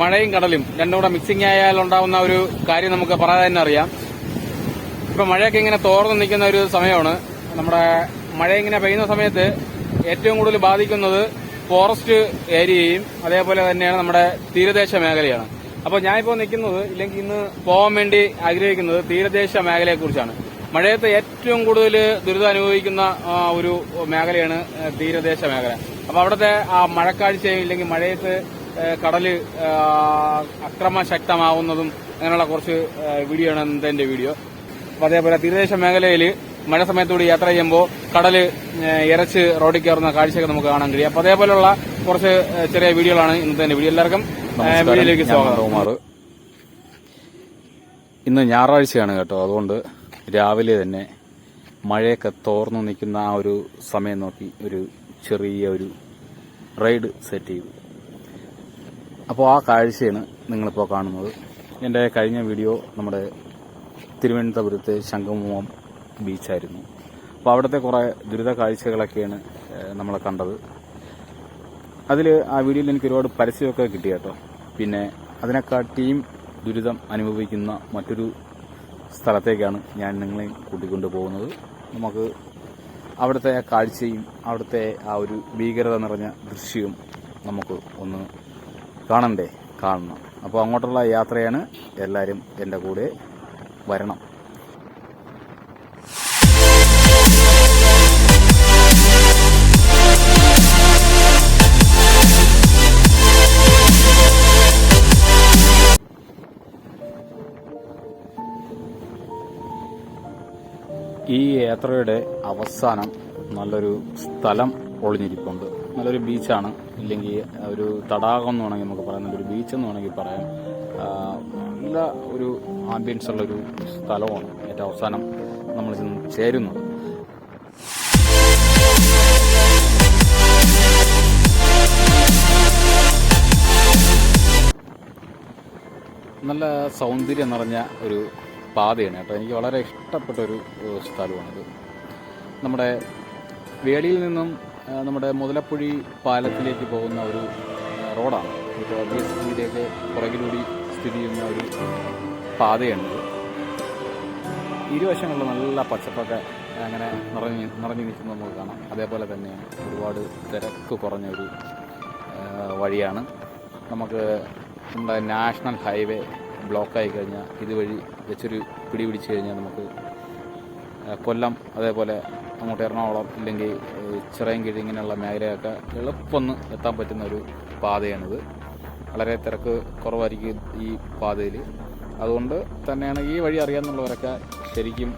മഴയും കടലും രണ്ടും കൂടെ മിക്സിംഗ് ആയാൽ ഉണ്ടാവുന്ന ഒരു കാര്യം നമുക്ക് പറയാതെ തന്നെ അറിയാം. ഇപ്പൊ മഴയൊക്കെ ഇങ്ങനെ തോർന്നു നിൽക്കുന്ന ഒരു സമയമാണ്. നമ്മുടെ മഴ ഇങ്ങനെ പെയ്യുന്ന സമയത്ത് ഏറ്റവും കൂടുതൽ ബാധിക്കുന്നത് ഫോറസ്റ്റ് ഏരിയയും അതേപോലെ തന്നെയാണ് നമ്മുടെ തീരദേശ മേഖലയാണ്. അപ്പോൾ ഞാനിപ്പോൾ നിൽക്കുന്നത് ഇല്ലെങ്കിൽ ഇന്ന് പോകാൻ വേണ്ടി ആഗ്രഹിക്കുന്നത് തീരദേശ മേഖലയെക്കുറിച്ചാണ്. മഴയത്ത് ഏറ്റവും കൂടുതൽ ദുരിതം അനുഭവിക്കുന്ന ഒരു മേഖലയാണ് തീരദേശ മേഖല. അപ്പോൾ അവിടുത്തെ ആ മഴക്കാഴ്ചയും ഇല്ലെങ്കിൽ മഴയത്ത് കടല് അക്രമശക്തമാവുന്നതും അങ്ങനെയുള്ള കുറച്ച് വീഡിയോ ആണ് ഇന്നത്തെ എന്റെ വീഡിയോ. അപ്പോൾ അതേപോലെ തീരദേശ മേഖലയിൽ മഴ സമയത്തൂടി യാത്ര ചെയ്യുമ്പോൾ കടല് ഇരച്ച് റോഡിൽ കയറുന്ന കാഴ്ചയൊക്കെ നമുക്ക് കാണാൻ കഴിയും. അപ്പോൾ അതേപോലെയുള്ള കുറച്ച് ചെറിയ വീഡിയോകളാണ് ഇന്നത്തെ എന്റെ വീഡിയോ. എല്ലാവർക്കും വീഡിയോയിലേക്ക് സ്വാഗതം. ഇന്ന് ഞായറാഴ്ചയാണ് കേട്ടോ, അതുകൊണ്ട് രാവിലെ തന്നെ മഴയൊക്കെ തോർന്നു നിൽക്കുന്ന ആ ഒരു സമയം നോക്കി ഒരു ചെറിയ ഒരു റൈഡ് സെറ്റ് ചെയ്തു. അപ്പോൾ ആ കാഴ്ചയാണ് നിങ്ങളിപ്പോൾ കാണുന്നത്. എൻ്റെ കഴിഞ്ഞ വീഡിയോ നമ്മുടെ തിരുവനന്തപുരത്തെ ശംഖുമുഖം ബീച്ചായിരുന്നു. അപ്പോൾ അവിടുത്തെ കുറേ ദുരിത കാഴ്ചകളൊക്കെയാണ് നമ്മൾ കണ്ടത്. അതിൽ ആ വീഡിയോയിൽ എനിക്ക് ഒരുപാട് പരസ്യമൊക്കെ കിട്ടി കേട്ടോ. പിന്നെ അതിനെക്കാട്ടിയും ദുരിതം അനുഭവിക്കുന്ന മറ്റൊരു സ്ഥലത്തേക്കാണ് ഞാൻ നിങ്ങളെ കൂട്ടിക്കൊണ്ടു പോകുന്നത്. നമുക്ക് അവിടുത്തെ ആ കാഴ്ചയും അവിടുത്തെ ആ ഒരു ഭീകരത നിറഞ്ഞ ദൃശ്യവും നമുക്ക് ഒന്ന് കാണണ്ടേ, കാണണം. അപ്പോൾ അങ്ങോട്ടുള്ള യാത്രയാണ്. എല്ലാവരും എൻ്റെ കൂടെ വരണം. ഈ യാത്രയുടെ അവസാനം നല്ലൊരു സ്ഥലം ഒളിഞ്ഞിരിപ്പുണ്ട്. നല്ലൊരു ബീച്ചാണ്, ഇല്ലെങ്കിൽ ഒരു തടാകം എന്ന് വേണമെങ്കിൽ നമുക്ക് പറയാം, നല്ലൊരു ബീച്ചെന്ന് വേണമെങ്കിൽ പറയാം. നല്ല ഒരു ആംബിയൻസ് ഉള്ളൊരു സ്ഥലമാണ് ഏറ്റവും അവസാനം നമ്മൾ ചേരുന്നത്. നല്ല സൗന്ദര്യം നിറഞ്ഞ ഒരു പാതയാണ് കേട്ടോ. എനിക്ക് വളരെ ഇഷ്ടപ്പെട്ടൊരു സ്ഥലമാണിത്. നമ്മുടെ വേളിയിൽ നിന്നും നമ്മുടെ മുതലപ്പുഴി പാലത്തിലേക്ക് പോകുന്ന ഒരു റോഡാണ്. ഇപ്പോൾ BSTയിലേക്ക് പുറകിലൂടി സ്ഥിതി ചെയ്യുന്ന ഒരു പാതയാണിത്. ഇരുവശങ്ങളിലും നല്ല പച്ചപ്പൊക്കെ അങ്ങനെ നിറഞ്ഞു നിൽക്കുന്നത് നമുക്ക് കാണാം. അതേപോലെ തന്നെ ഒരുപാട് തിരക്ക് കുറഞ്ഞൊരു വഴിയാണ്. നമുക്ക് നമ്മുടെ നാഷണൽ ഹൈവേ ബ്ലോക്കായി കഴിഞ്ഞാൽ ഇതുവഴി വെച്ചൊരു പിടിച്ചു കഴിഞ്ഞാൽ നമുക്ക് കൊല്ലം, അതേപോലെ അങ്ങോട്ട് എറണാകുളം, ഇല്ലെങ്കിൽ ചിറയൻകീഴ് ഇങ്ങനെയുള്ള മേഖലയൊക്കെ എളുപ്പം എത്താൻ പറ്റുന്ന ഒരു പാതയാണിത്. വളരെ തിരക്ക് കുറവായിരിക്കും ഈ പാതയിൽ. അതുകൊണ്ട് തന്നെയാണ് ഈ വഴി അറിയാമെന്നുള്ളവരൊക്കെ ശരിക്കും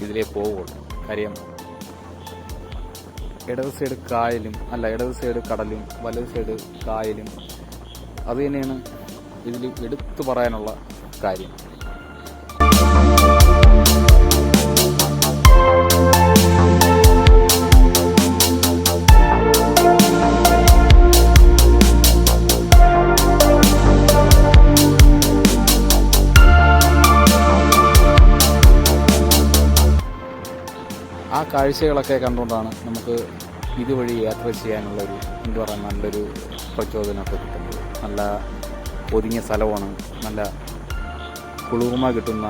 ഇതിലേ പോവുള്ളൂ. കാര്യം ഇടത് സൈഡ് കായലും ഇടത് സൈഡ് കടലും വലത് സൈഡ് കായലും അത് തന്നെയാണ് ഇതിൽ എടുത്തു പറയാനുള്ള കാര്യം. ആ കാഴ്ചകളൊക്കെ കണ്ടുകൊണ്ടാണ് നമുക്ക് ഇതുവഴി യാത്ര ചെയ്യാനുള്ളൊരു നല്ലൊരു പ്രചോദനമൊക്കെ കിട്ടുന്നത്. നല്ല ഒതുങ്ങിയ സ്ഥലമാണ്, നല്ല കുളിർമ കിട്ടുന്ന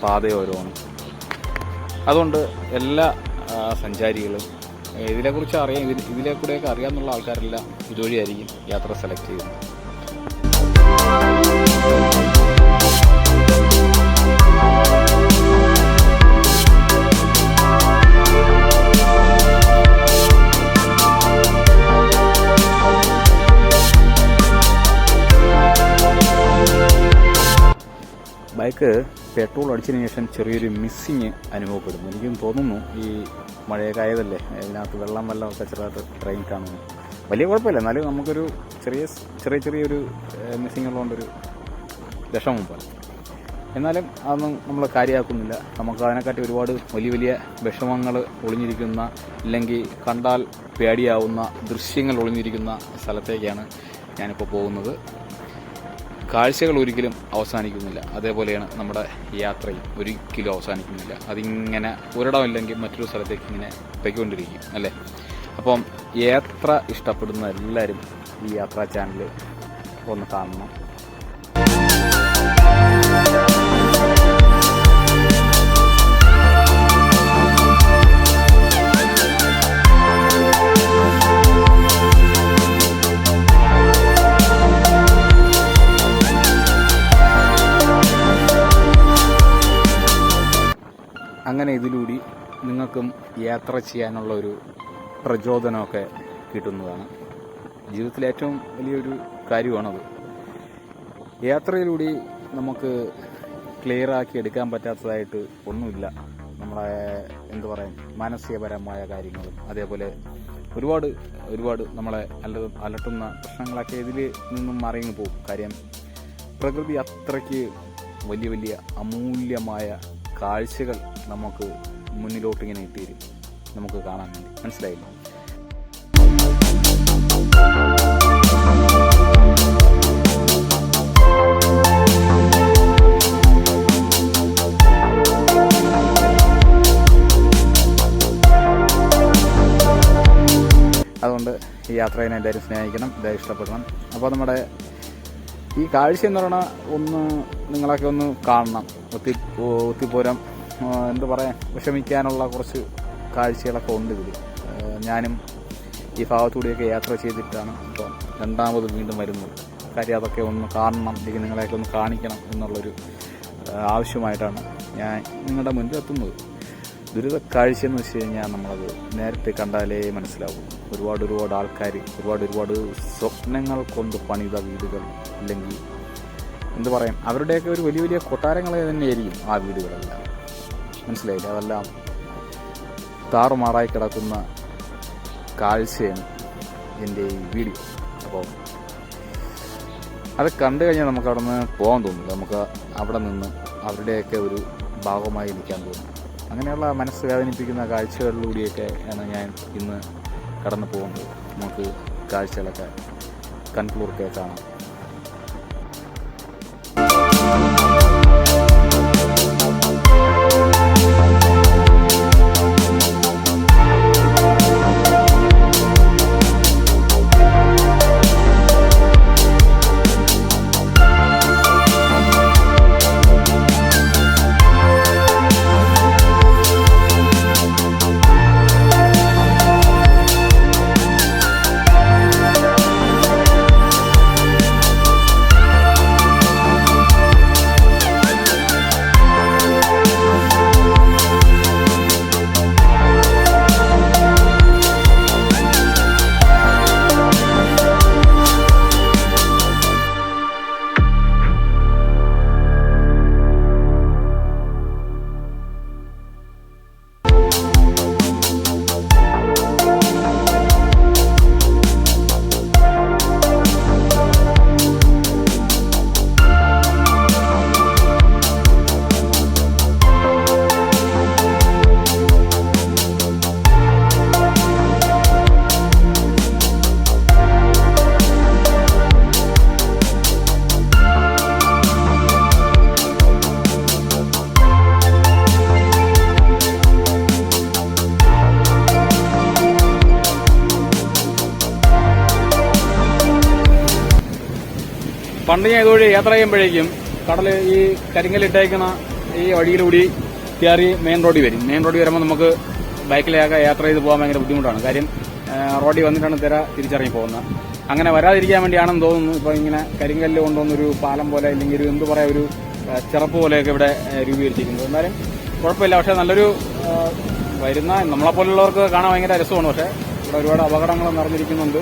പാതയോരമാണ്. അതുകൊണ്ട് എല്ലാ സഞ്ചാരികളും ഇതിനെക്കുറിച്ച് അറിയാം, ഇതിലെ കൂടെയൊക്കെ അറിയാമെന്നുള്ള ആൾക്കാരെല്ലാം ഇതുവഴിയായിരിക്കും യാത്ര സെലക്ട് ചെയ്യുന്നത്. ബൈക്ക് പെട്രോൾ അടിച്ചതിന് ശേഷം ചെറിയൊരു മിസ്സിങ് അനുഭവപ്പെടുന്നു. എനിക്കും തോന്നുന്നു ഈ മഴയൊക്കെ ആയതല്ലേ, ഇതിനകത്ത് വെള്ളമൊക്കെ ചെറുതായിട്ട് ട്രെയിൻ കാണുന്നു. വലിയ കുഴപ്പമില്ല, എന്നാലും നമുക്കൊരു ചെറിയൊരു മിസ്സിങ് ഉള്ളതുകൊണ്ടൊരു വിഷമം പോലെ. എന്നാലും അതൊന്നും നമ്മൾ കാര്യമാക്കുന്നില്ല. നമുക്ക് അതിനെക്കാട്ടി ഒരുപാട് വലിയ വിഷമങ്ങൾ ഒളിഞ്ഞിരിക്കുന്ന, ഇല്ലെങ്കിൽ കണ്ടാൽ പേടിയാവുന്ന ദൃശ്യങ്ങൾ ഒളിഞ്ഞിരിക്കുന്ന സ്ഥലത്തേക്കാണ് ഞാനിപ്പോൾ പോകുന്നത്. കാഴ്ചകൾ ഒരിക്കലും അവസാനിക്കുന്നില്ല. അതേപോലെയാണ് നമ്മുടെ യാത്രയും ഒരിക്കലും അവസാനിക്കുന്നില്ല. അതിങ്ങനെ ഒരിടമില്ലെങ്കിൽ മറ്റൊരു സ്ഥലത്തേക്ക് ഇങ്ങനെ പോയിക്കൊണ്ടിരിക്കും അല്ലേ. അപ്പം യാത്ര ഇഷ്ടപ്പെടുന്ന എല്ലാവരും ഈ യാത്രാ ചാനൽ ഒന്ന് കാണണം. അങ്ങനെ ഇതിലൂടെ നിങ്ങൾക്കും യാത്ര ചെയ്യാനുള്ള ഒരു പ്രചോദനമൊക്കെ കിട്ടുന്നതാണ്. ജീവിതത്തിലെ ഏറ്റവും വലിയൊരു കാര്യമാണത്. യാത്രയിലൂടെ നമുക്ക് ക്ലിയറാക്കി എടുക്കാൻ പറ്റാത്തതായിട്ട് ഒന്നുമില്ല. നമ്മളെ എന്താ പറയുക, മാനസികപരമായ കാര്യങ്ങളും അതേപോലെ ഒരുപാട് നമ്മളെ അലട്ടുന്ന പ്രശ്നങ്ങളൊക്കെ ഇതിൽ നിന്നും മറിഞ്ഞു പോകും. കാര്യം പ്രകൃതി അത്രയ്ക്ക് വലിയ അമൂല്യമായ കാഴ്ചകൾ നമുക്ക് മുന്നിലോട്ടിങ്ങനെ ഇട്ടുതരും, നമുക്ക് കാണാൻ വേണ്ടി. മനസ്സിലായില്ല? അതുകൊണ്ട് ഈ യാത്രയെ എല്ലാവരും സ്നേഹിക്കണം, എല്ലാവരും ഇഷ്ടപ്പെടണം. അപ്പോൾ നമ്മുടെ ഈ കാഴ്ച എന്ന് പറയുന്ന ഒന്ന് നിങ്ങളൊക്കെ ഒന്ന് കാണണം. ഒത്തിപ്പോരം എന്താ പറയുക, വിഷമിക്കാനുള്ള കുറച്ച് കാഴ്ചകളൊക്കെ ഉണ്ട് ഇതിൽ. ഞാനും ഈ ഭാഗത്തൂടെയൊക്കെ യാത്ര ചെയ്തിട്ടാണ് ഇപ്പോൾ രണ്ടാമത് വീണ്ടും വരുന്നത്. കാര്യം അതൊക്കെ ഒന്ന് കാണണം, അല്ലെങ്കിൽ നിങ്ങളെയൊക്കെ ഒന്ന് കാണിക്കണം എന്നുള്ളൊരു ആവശ്യമായിട്ടാണ് ഞാൻ നിങ്ങളുടെ മുന്നിൽ എത്തുന്നത്. ദുരിത കാഴ്ച എന്ന് വെച്ച് കഴിഞ്ഞാൽ നമ്മളത് നേരിട്ട് കണ്ടാലേ മനസ്സിലാവും. ഒരുപാട് ആൾക്കാർ ഒരുപാട് സ്വപ്നങ്ങൾ കൊണ്ട് പണിത വീടുകൾ, അല്ലെങ്കിൽ എന്തു പറയാം, അവരുടെയൊക്കെ ഒരു വലിയ കൊട്ടാരങ്ങൾ തന്നെയായിരിക്കും ആ വീടുകളെല്ലാം. മനസ്സിലായില്ല? അതെല്ലാം താറുമാറായി കിടക്കുന്ന കാഴ്ചയാണ് എൻ്റെ ഈ വീഡിയോ. അപ്പോൾ അത് കണ്ടു കഴിഞ്ഞാൽ നമുക്ക് അവിടെ നിന്ന് പോകാൻ തോന്നില്ല. നമുക്ക് അവിടെ നിന്ന് അവരുടെയൊക്കെ ഒരു ഭാഗമായി നിൽക്കാൻ തോന്നും. അങ്ങനെയുള്ള മനസ്സ് വേദനിപ്പിക്കുന്ന കാഴ്ചകളിലൂടെയൊക്കെ ആണ് ഞാൻ ഇന്ന് കടന്നു പോകുന്നത്. നമുക്ക് കാഴ്ചകളൊക്കെ കൺക്ലൂർക്കെ കാണാം. പണ്ട് ഞാൻ ഇതുവഴി യാത്ര ചെയ്യുമ്പോഴേക്കും കടൽ ഈ കരിങ്കലിട്ടേക്കുന്ന ഈ വഴിയിലൂടി കയറി മെയിൻ റോഡിൽ വരും. മെയിൻ റോഡിൽ വരുമ്പോൾ നമുക്ക് ബൈക്കിലൊക്കെ യാത്ര ചെയ്ത് പോകാൻ ഭയങ്കര ബുദ്ധിമുട്ടാണ്. കാര്യം റോഡിൽ വന്നിട്ടാണ് തിരിച്ചിറങ്ങി പോകുന്നത്. അങ്ങനെ വരാതിരിക്കാൻ വേണ്ടിയാണെന്ന് തോന്നുന്നു ഇപ്പോൾ ഇങ്ങനെ കരിങ്കല്ല് കൊണ്ടുവന്നൊരു പാലം പോലെ, അല്ലെങ്കിൽ ഒരു എന്തു പറയാ, ഒരു ചിറപ്പ് പോലെയൊക്കെ ഇവിടെ രൂപീകരിച്ചിരിക്കുന്നത്. എന്നാലും കുഴപ്പമില്ല. പക്ഷേ നല്ലൊരു വരുന്ന നമ്മളെപ്പോലുള്ളവർക്ക് കാണാൻ ഭയങ്കര രസമാണ്. പക്ഷേ ഇവിടെ ഒരുപാട് അപകടങ്ങൾ നിറഞ്ഞിരിക്കുന്നുണ്ട്.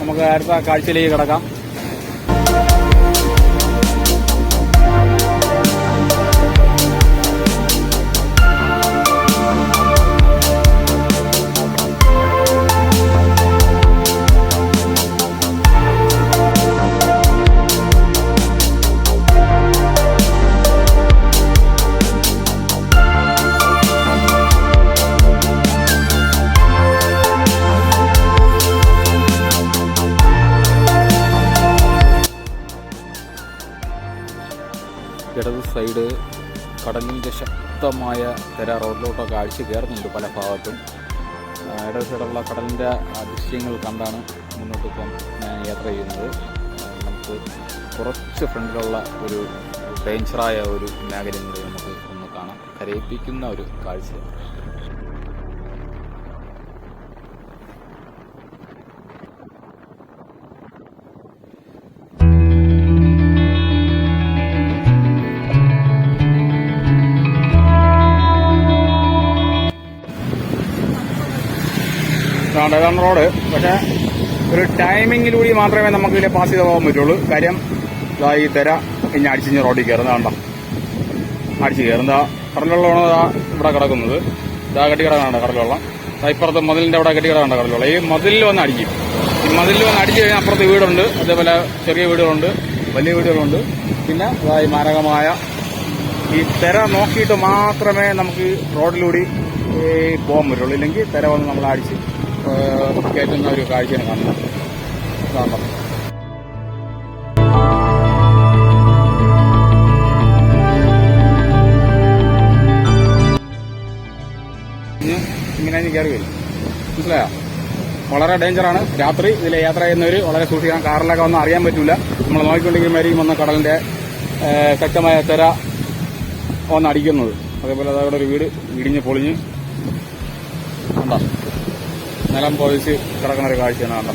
നമുക്ക് അടുത്ത കാഴ്ചയിലേക്ക് കിടക്കാം. ഇടത് സൈഡ് കടലിൻ്റെ ശക്തമായ തിര റോഡിലോട്ടൊക്കെ അഴിച്ച് കയറുന്നുണ്ട് പല ഭാഗത്തും. ഇടത് സൈഡുള്ള കടലിൻ്റെ ദൃശ്യങ്ങൾ കണ്ടാണ് മുന്നോട്ട് ഇപ്പം ഞാൻ യാത്ര ചെയ്യുന്നത്. നമുക്ക് നമുക്ക് കുറച്ച് ഫ്രണ്ടിലുള്ള ഒരു ഡേഞ്ചറായ ഒരു മേഖലയും കൂടി നമുക്ക് ഒന്ന് കാണാം. കരയിപ്പിക്കുന്ന ഒരു കാഴ്ച. ഇതാണ് റോഡ്. പക്ഷേ ഒരു ടൈമിങ്ങിലൂടെ മാത്രമേ നമുക്ക് ഇതിലെ പാസ് ചെയ്ത് പോകാൻ പറ്റുള്ളൂ. കാര്യം ഇതാ ഈ തിര ഇനി അടിച്ചിഞ്ഞ് റോഡിൽ കയറുന്നത് കണ്ടോ, അടിച്ച് കയറുന്ന കടലുള്ളതാണ് ഇവിടെ കിടക്കുന്നത്. ഇതാ കെട്ടിക്കിടക്കാണ് കടലുള്ള. ഇപ്പുറത്ത് മതിലിൻ്റെ അവിടെ കെട്ടിക്കിടക്കാണ് കടലുള്ള. ഈ മതിലിൽ വന്ന് അടിക്കും. ഈ മതിലിൽ വന്ന് അടിച്ചു കഴിഞ്ഞാൽ അപ്പുറത്ത് വീടുണ്ട്, അതേപോലെ ചെറിയ വീടുകളുണ്ട്, വലിയ വീടുകളുണ്ട്. പിന്നെ ഈ മാരകമായ ഈ തിര നോക്കിയിട്ട് മാത്രമേ നമുക്ക് റോഡിലൂടെ പോകാൻ പറ്റുള്ളൂ. ഇല്ലെങ്കിൽ തിര വന്ന് നമ്മൾ അടിച്ച് കയറ്റുന്ന ഒരു കാഴ്ചയാണ് കാണുന്നത്. കാണണം. ഇങ്ങനെ കയറി വരും, മനസ്സിലായോ? വളരെ ഡേഞ്ചറാണ്. രാത്രി ഇതിലെ യാത്ര ചെയ്യുന്നവർ വളരെ സൂക്ഷിക്കണം. കാറിലൊക്കെ ഒന്നും അറിയാൻ പറ്റില്ല. നമ്മൾ നോക്കിക്കൊണ്ടിരിക്കുമ്പോഴായിരിക്കും വന്ന കടലിന്റെ ശക്തമായ തിര ഒന്ന് അടിക്കുന്നത്. അതേപോലെ അതവിടെ ഒരു വീട് ഇടിഞ്ഞ് പൊളിഞ്ഞ് കണ്ടോ, നിലം പൊതിച്ച് കിടക്കുന്ന ഒരു കാഴ്ചയാണ് കണ്ടോ.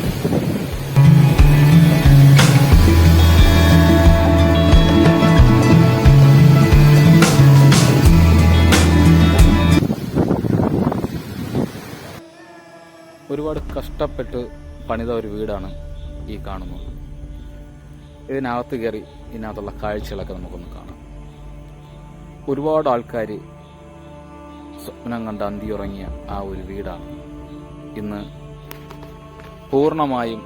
ഒരുപാട് കഷ്ടപ്പെട്ട് പണിത ഒരു വീടാണ് ഈ കാണുന്നത്. ഇതിനകത്ത് കയറി ഇതിനകത്തുള്ള കാഴ്ചകളൊക്കെ നമുക്കൊന്ന് കാണാം. ഒരുപാട് ആൾക്കാർ സ്വപ്നം കണ്ട് അന്തിയുറങ്ങിയ ആ ഒരു വീടാണ് ഇന്ന് പൂർണ്ണമായും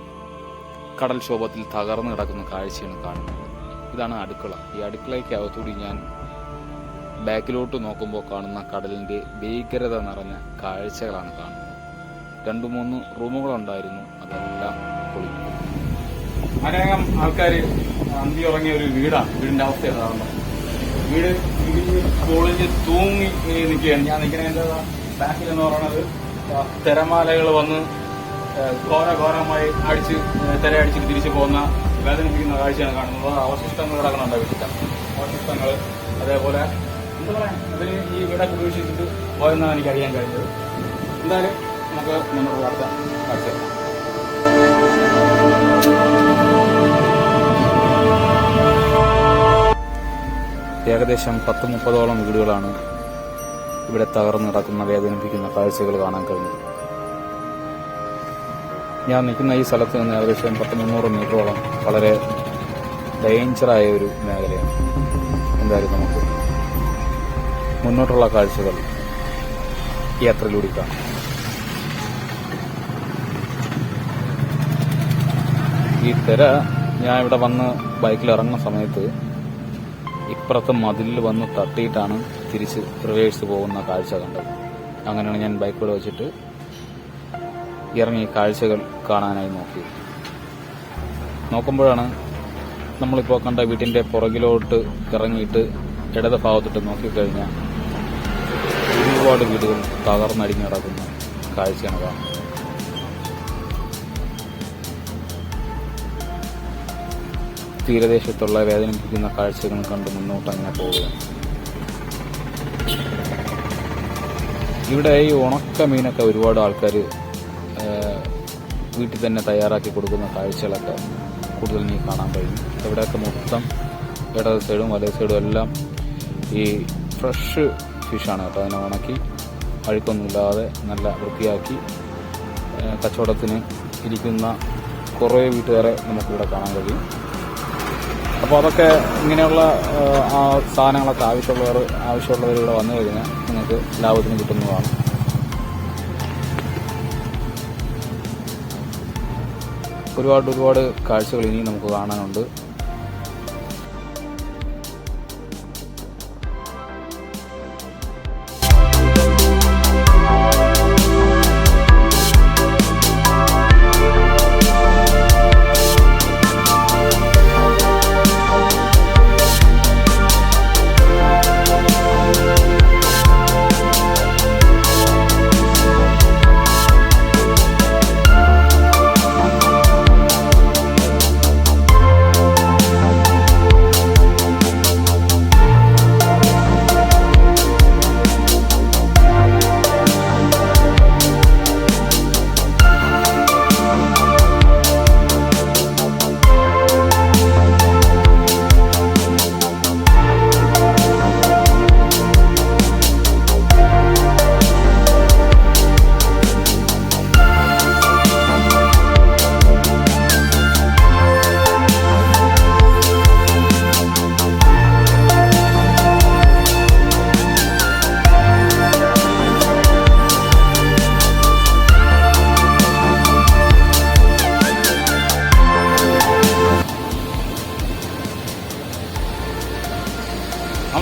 കടൽക്ഷോഭത്തിൽ തകർന്നു കിടക്കുന്ന കാഴ്ചയാണ് കാണുന്നത്. ഇതാണ് അടുക്കള. ഈ അടുക്കളയ്ക്കകത്തൂടി ഞാൻ ബാക്കിലോട്ട് നോക്കുമ്പോൾ കാണുന്ന കടലിന്റെ ഭീകരത നിറഞ്ഞ കാഴ്ചകളാണ് കാണുന്നത്. 2-3 റൂമുകളുണ്ടായിരുന്നു, അതെല്ലാം പൊളി. അനേകം ആൾക്കാർ അന്തിയുറങ്ങിയ ഒരു വീടാണ്. വീടിന്റെ അവസ്ഥ കാണുന്നത്. വീട് ഇടിഞ്ഞ് പൊളിഞ്ഞ് തൂങ്ങി നിൽക്കുകയാണ്. ഞാൻ നിൽക്കുന്നതിന്റെ ബാക്കിൽ എന്ന് പറയുന്നത് തിരമാലകൾ വന്ന് ഘോരഘോരമായി തിരയടിച്ചിട്ട് തിരിച്ചു പോകുന്ന വേദനിപ്പിക്കുന്ന കാഴ്ചയാണ് കാണുന്നത്. അവശിഷ്ടങ്ങൾ കിടക്കുന്നുണ്ട് വീട്ടിൽ. അവശിഷ്ടങ്ങൾ അതേപോലെ എന്താ പറയാ, അതിന് ഈ വീടൊക്കെ ഉപേക്ഷിച്ചിട്ട് പോയെന്നാണ് എനിക്ക് അറിയാൻ കഴിഞ്ഞത്. എന്തായാലും നമുക്ക് മുന്നോട്ട് വാർത്ത കാഴ്ച. ഏകദേശം 10-30ഓളം വീടുകളാണ് ഇവിടെ തകർന്നു കിടക്കുന്ന വേദനിപ്പിക്കുന്ന കാഴ്ചകൾ കാണാൻ കഴിഞ്ഞത്. ഞാൻ നിൽക്കുന്ന ഈ സ്ഥലത്ത് നിന്ന് ഏകദേശം 100-300 മീറ്ററോളം വളരെ ഡേഞ്ചറായ ഒരു മേഖലയാണ്. എന്തായാലും നമുക്ക് മുന്നോട്ടുള്ള കാഴ്ചകൾ യാത്രയിലൂടെ കാണാം. ഈ തിര ഞാൻ ഇവിടെ വന്ന് ബൈക്കിൽ ഇറങ്ങുന്ന സമയത്ത് ഇപ്പുറത്തെ മതിലിൽ വന്ന് തട്ടിയിട്ടാണ് തിരിച്ച് റിവേഴ്സ് പോകുന്ന കാഴ്ച കണ്ടത്. അങ്ങനെയാണ് ഞാൻ ബൈക്കിൽ വെച്ചിട്ട് ഇറങ്ങി കാഴ്ചകൾ കാണാനായി നോക്കിയത്. നോക്കുമ്പോഴാണ് നമ്മളിപ്പോൾ കണ്ട വീട്ടിന്റെ പുറകിലോട്ട് ഇറങ്ങിയിട്ട് ഇടത് ഭാഗത്തോട്ട് നോക്കിക്കഴിഞ്ഞാൽ ഒരുപാട് വീടുകൾ തകർന്നടിഞ്ഞ് കിടക്കുന്ന കാഴ്ചയാണ് കാണുന്നത്. തീരദേശത്തുള്ള വേദനിപ്പിക്കുന്ന കാഴ്ചകൾ കണ്ട് മുന്നോട്ട് അങ്ങനെ പോവുകയാണ്. ഇവിടെ ഈ ഉണക്ക മീനൊക്കെ ഒരുപാട് ആൾക്കാർ വീട്ടിൽ തന്നെ തയ്യാറാക്കി കൊടുക്കുന്ന കാഴ്ചകളൊക്കെ കൂടുതൽ നീ കാണാൻ കഴിയും. ഇവിടെയൊക്കെ മൊത്തം ഇടത് സൈഡും വലത് സൈഡും എല്ലാം ഈ ഫ്രഷ് ഫിഷാണ് കേട്ടോ. അതിനെ ഉണക്കി അഴുക്കൊന്നുമില്ലാതെ നല്ല വൃത്തിയാക്കി കച്ചവടത്തിന് ഇരിക്കുന്ന കുറേ വീട്ടുകാരെ നമുക്കിവിടെ കാണാൻ കഴിയും. അപ്പോൾ അതൊക്കെ ഇങ്ങനെയുള്ള സാധനങ്ങളൊക്കെ ആവശ്യമുള്ളവർ ഇവിടെ വന്നു കഴിഞ്ഞാൽ നിങ്ങൾക്ക് ലാഭത്തിന് കിട്ടുന്നതാണ്. ഒരുപാട് കാഴ്ചകൾ ഇനി നമുക്ക് കാണാനുണ്ട്.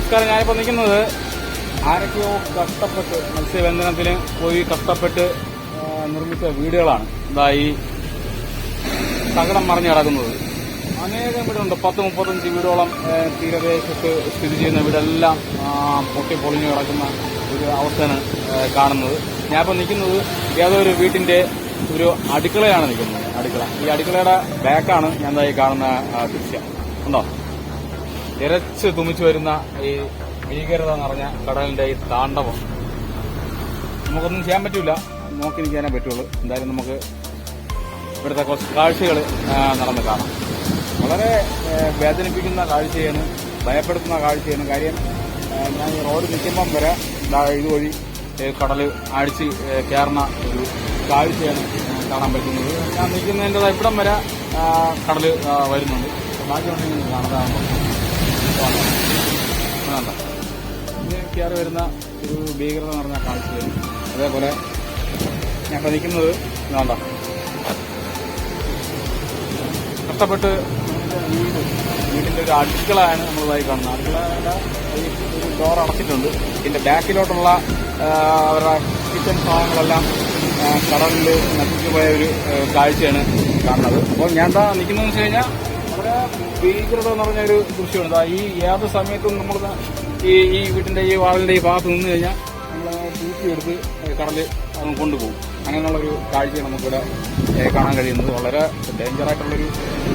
നമസ്കാരം. ഞാനിപ്പോൾ നിൽക്കുന്നത് ആരൊക്കെയോ കഷ്ടപ്പെട്ട് മത്സ്യബന്ധനത്തിന് പോയി കഷ്ടപ്പെട്ട് നിർമ്മിച്ച വീടുകളാണ്. ഇതാ ഈ തകടം മറിഞ്ഞ് കിടക്കുന്നത്. അനേകം വീടുണ്ട്. 10-35 വീടോളം തീരദേശത്ത് സ്ഥിതി ചെയ്യുന്ന വീടെല്ലാം പൊട്ടിപ്പൊളിഞ്ഞു കിടക്കുന്ന ഒരു അവസ്ഥയാണ് കാണുന്നത്. ഞാനിപ്പോൾ നിൽക്കുന്നത് ഏതോ ഒരു വീട്ടിന്റെ ഒരു അടുക്കളയാണ് നിൽക്കുന്നത്. അടുക്കള, ഈ അടുക്കളയുടെ ബാക്കാണ് ഞാൻ ഈ കാണുന്ന ദൃശ്യം. ഉണ്ടോ? ഇരച്ച് തുമിച്ചു വരുന്ന ഈ ഭീകരത നിറഞ്ഞ കടലിന്റെ ഈ താണ്ഡവം നമുക്കൊന്നും ചെയ്യാൻ പറ്റില്ല, നോക്കി നിൽക്കാനേ പറ്റുള്ളൂ. എന്തായാലും നമുക്ക് ഇവിടുത്തെ കുറച്ച് കാഴ്ചകൾ നടന്ന് കാണാം. വളരെ വേദനിപ്പിക്കുന്ന കാഴ്ചയാണ്, ഭയപ്പെടുത്തുന്ന കാഴ്ചയാണ്. കാര്യം ഞാൻ ഈ റോഡ് നിൽക്കുമ്പം വരെ ഇതുവഴി കടൽ അടിച്ച് കയറുന്ന ഒരു കാഴ്ചയാണ് കാണാൻ പറ്റുന്നത്. ഞാൻ നിൽക്കുന്നതിൻ്റെ ഇവിടം വരെ കടൽ വരുന്നുണ്ട്. ബാക്കിയുണ്ടെങ്കിൽ കാണാതാകുമ്പോൾ ഇനി കയറി വരുന്ന ഒരു ഭീകരത നിറഞ്ഞ കാഴ്ചയാണ്. അതേപോലെ ഞാൻ ഇപ്പോൾ നിൽക്കുന്നത് വേണ്ട കഷ്ടപ്പെട്ട് വീടിന്റെ ഒരു അടുക്കളയാണ് നമ്മളിതായി കാണുന്നത്. അടുക്കളയുടെ ഒരു ഡോർ അടച്ചിട്ടുണ്ട്. ഇതിന്റെ ബാക്കിലോട്ടുള്ള അവരുടെ കിച്ചൺ സാധനങ്ങളെല്ലാം കടലിൽ നശിച്ചു പോയ ഒരു കാഴ്ചയാണ് കാണുന്നത്. അപ്പോൾ ഞാൻ എന്താ നിൽക്കുന്നതെന്ന് വെച്ച് കഴിഞ്ഞാൽ വളരെ ഭീകരത എന്ന് പറഞ്ഞ ഒരു ദൃശ്യമാണ്. ഈ ഏത് സമയത്തും നമ്മൾ ഈ വീട്ടിന്റെ ഈ വാളിന്റെ ഈ ഭാഗത്ത് നിന്ന് കഴിഞ്ഞാൽ നമ്മൾ തൂക്കിയെടുത്ത് കടല് കൊണ്ടുപോകും. അങ്ങനെയുള്ളൊരു കാഴ്ചയാണ് നമുക്കിവിടെ കാണാൻ കഴിയുന്നത്. വളരെ ഡേഞ്ചറായിട്ടുള്ളൊരു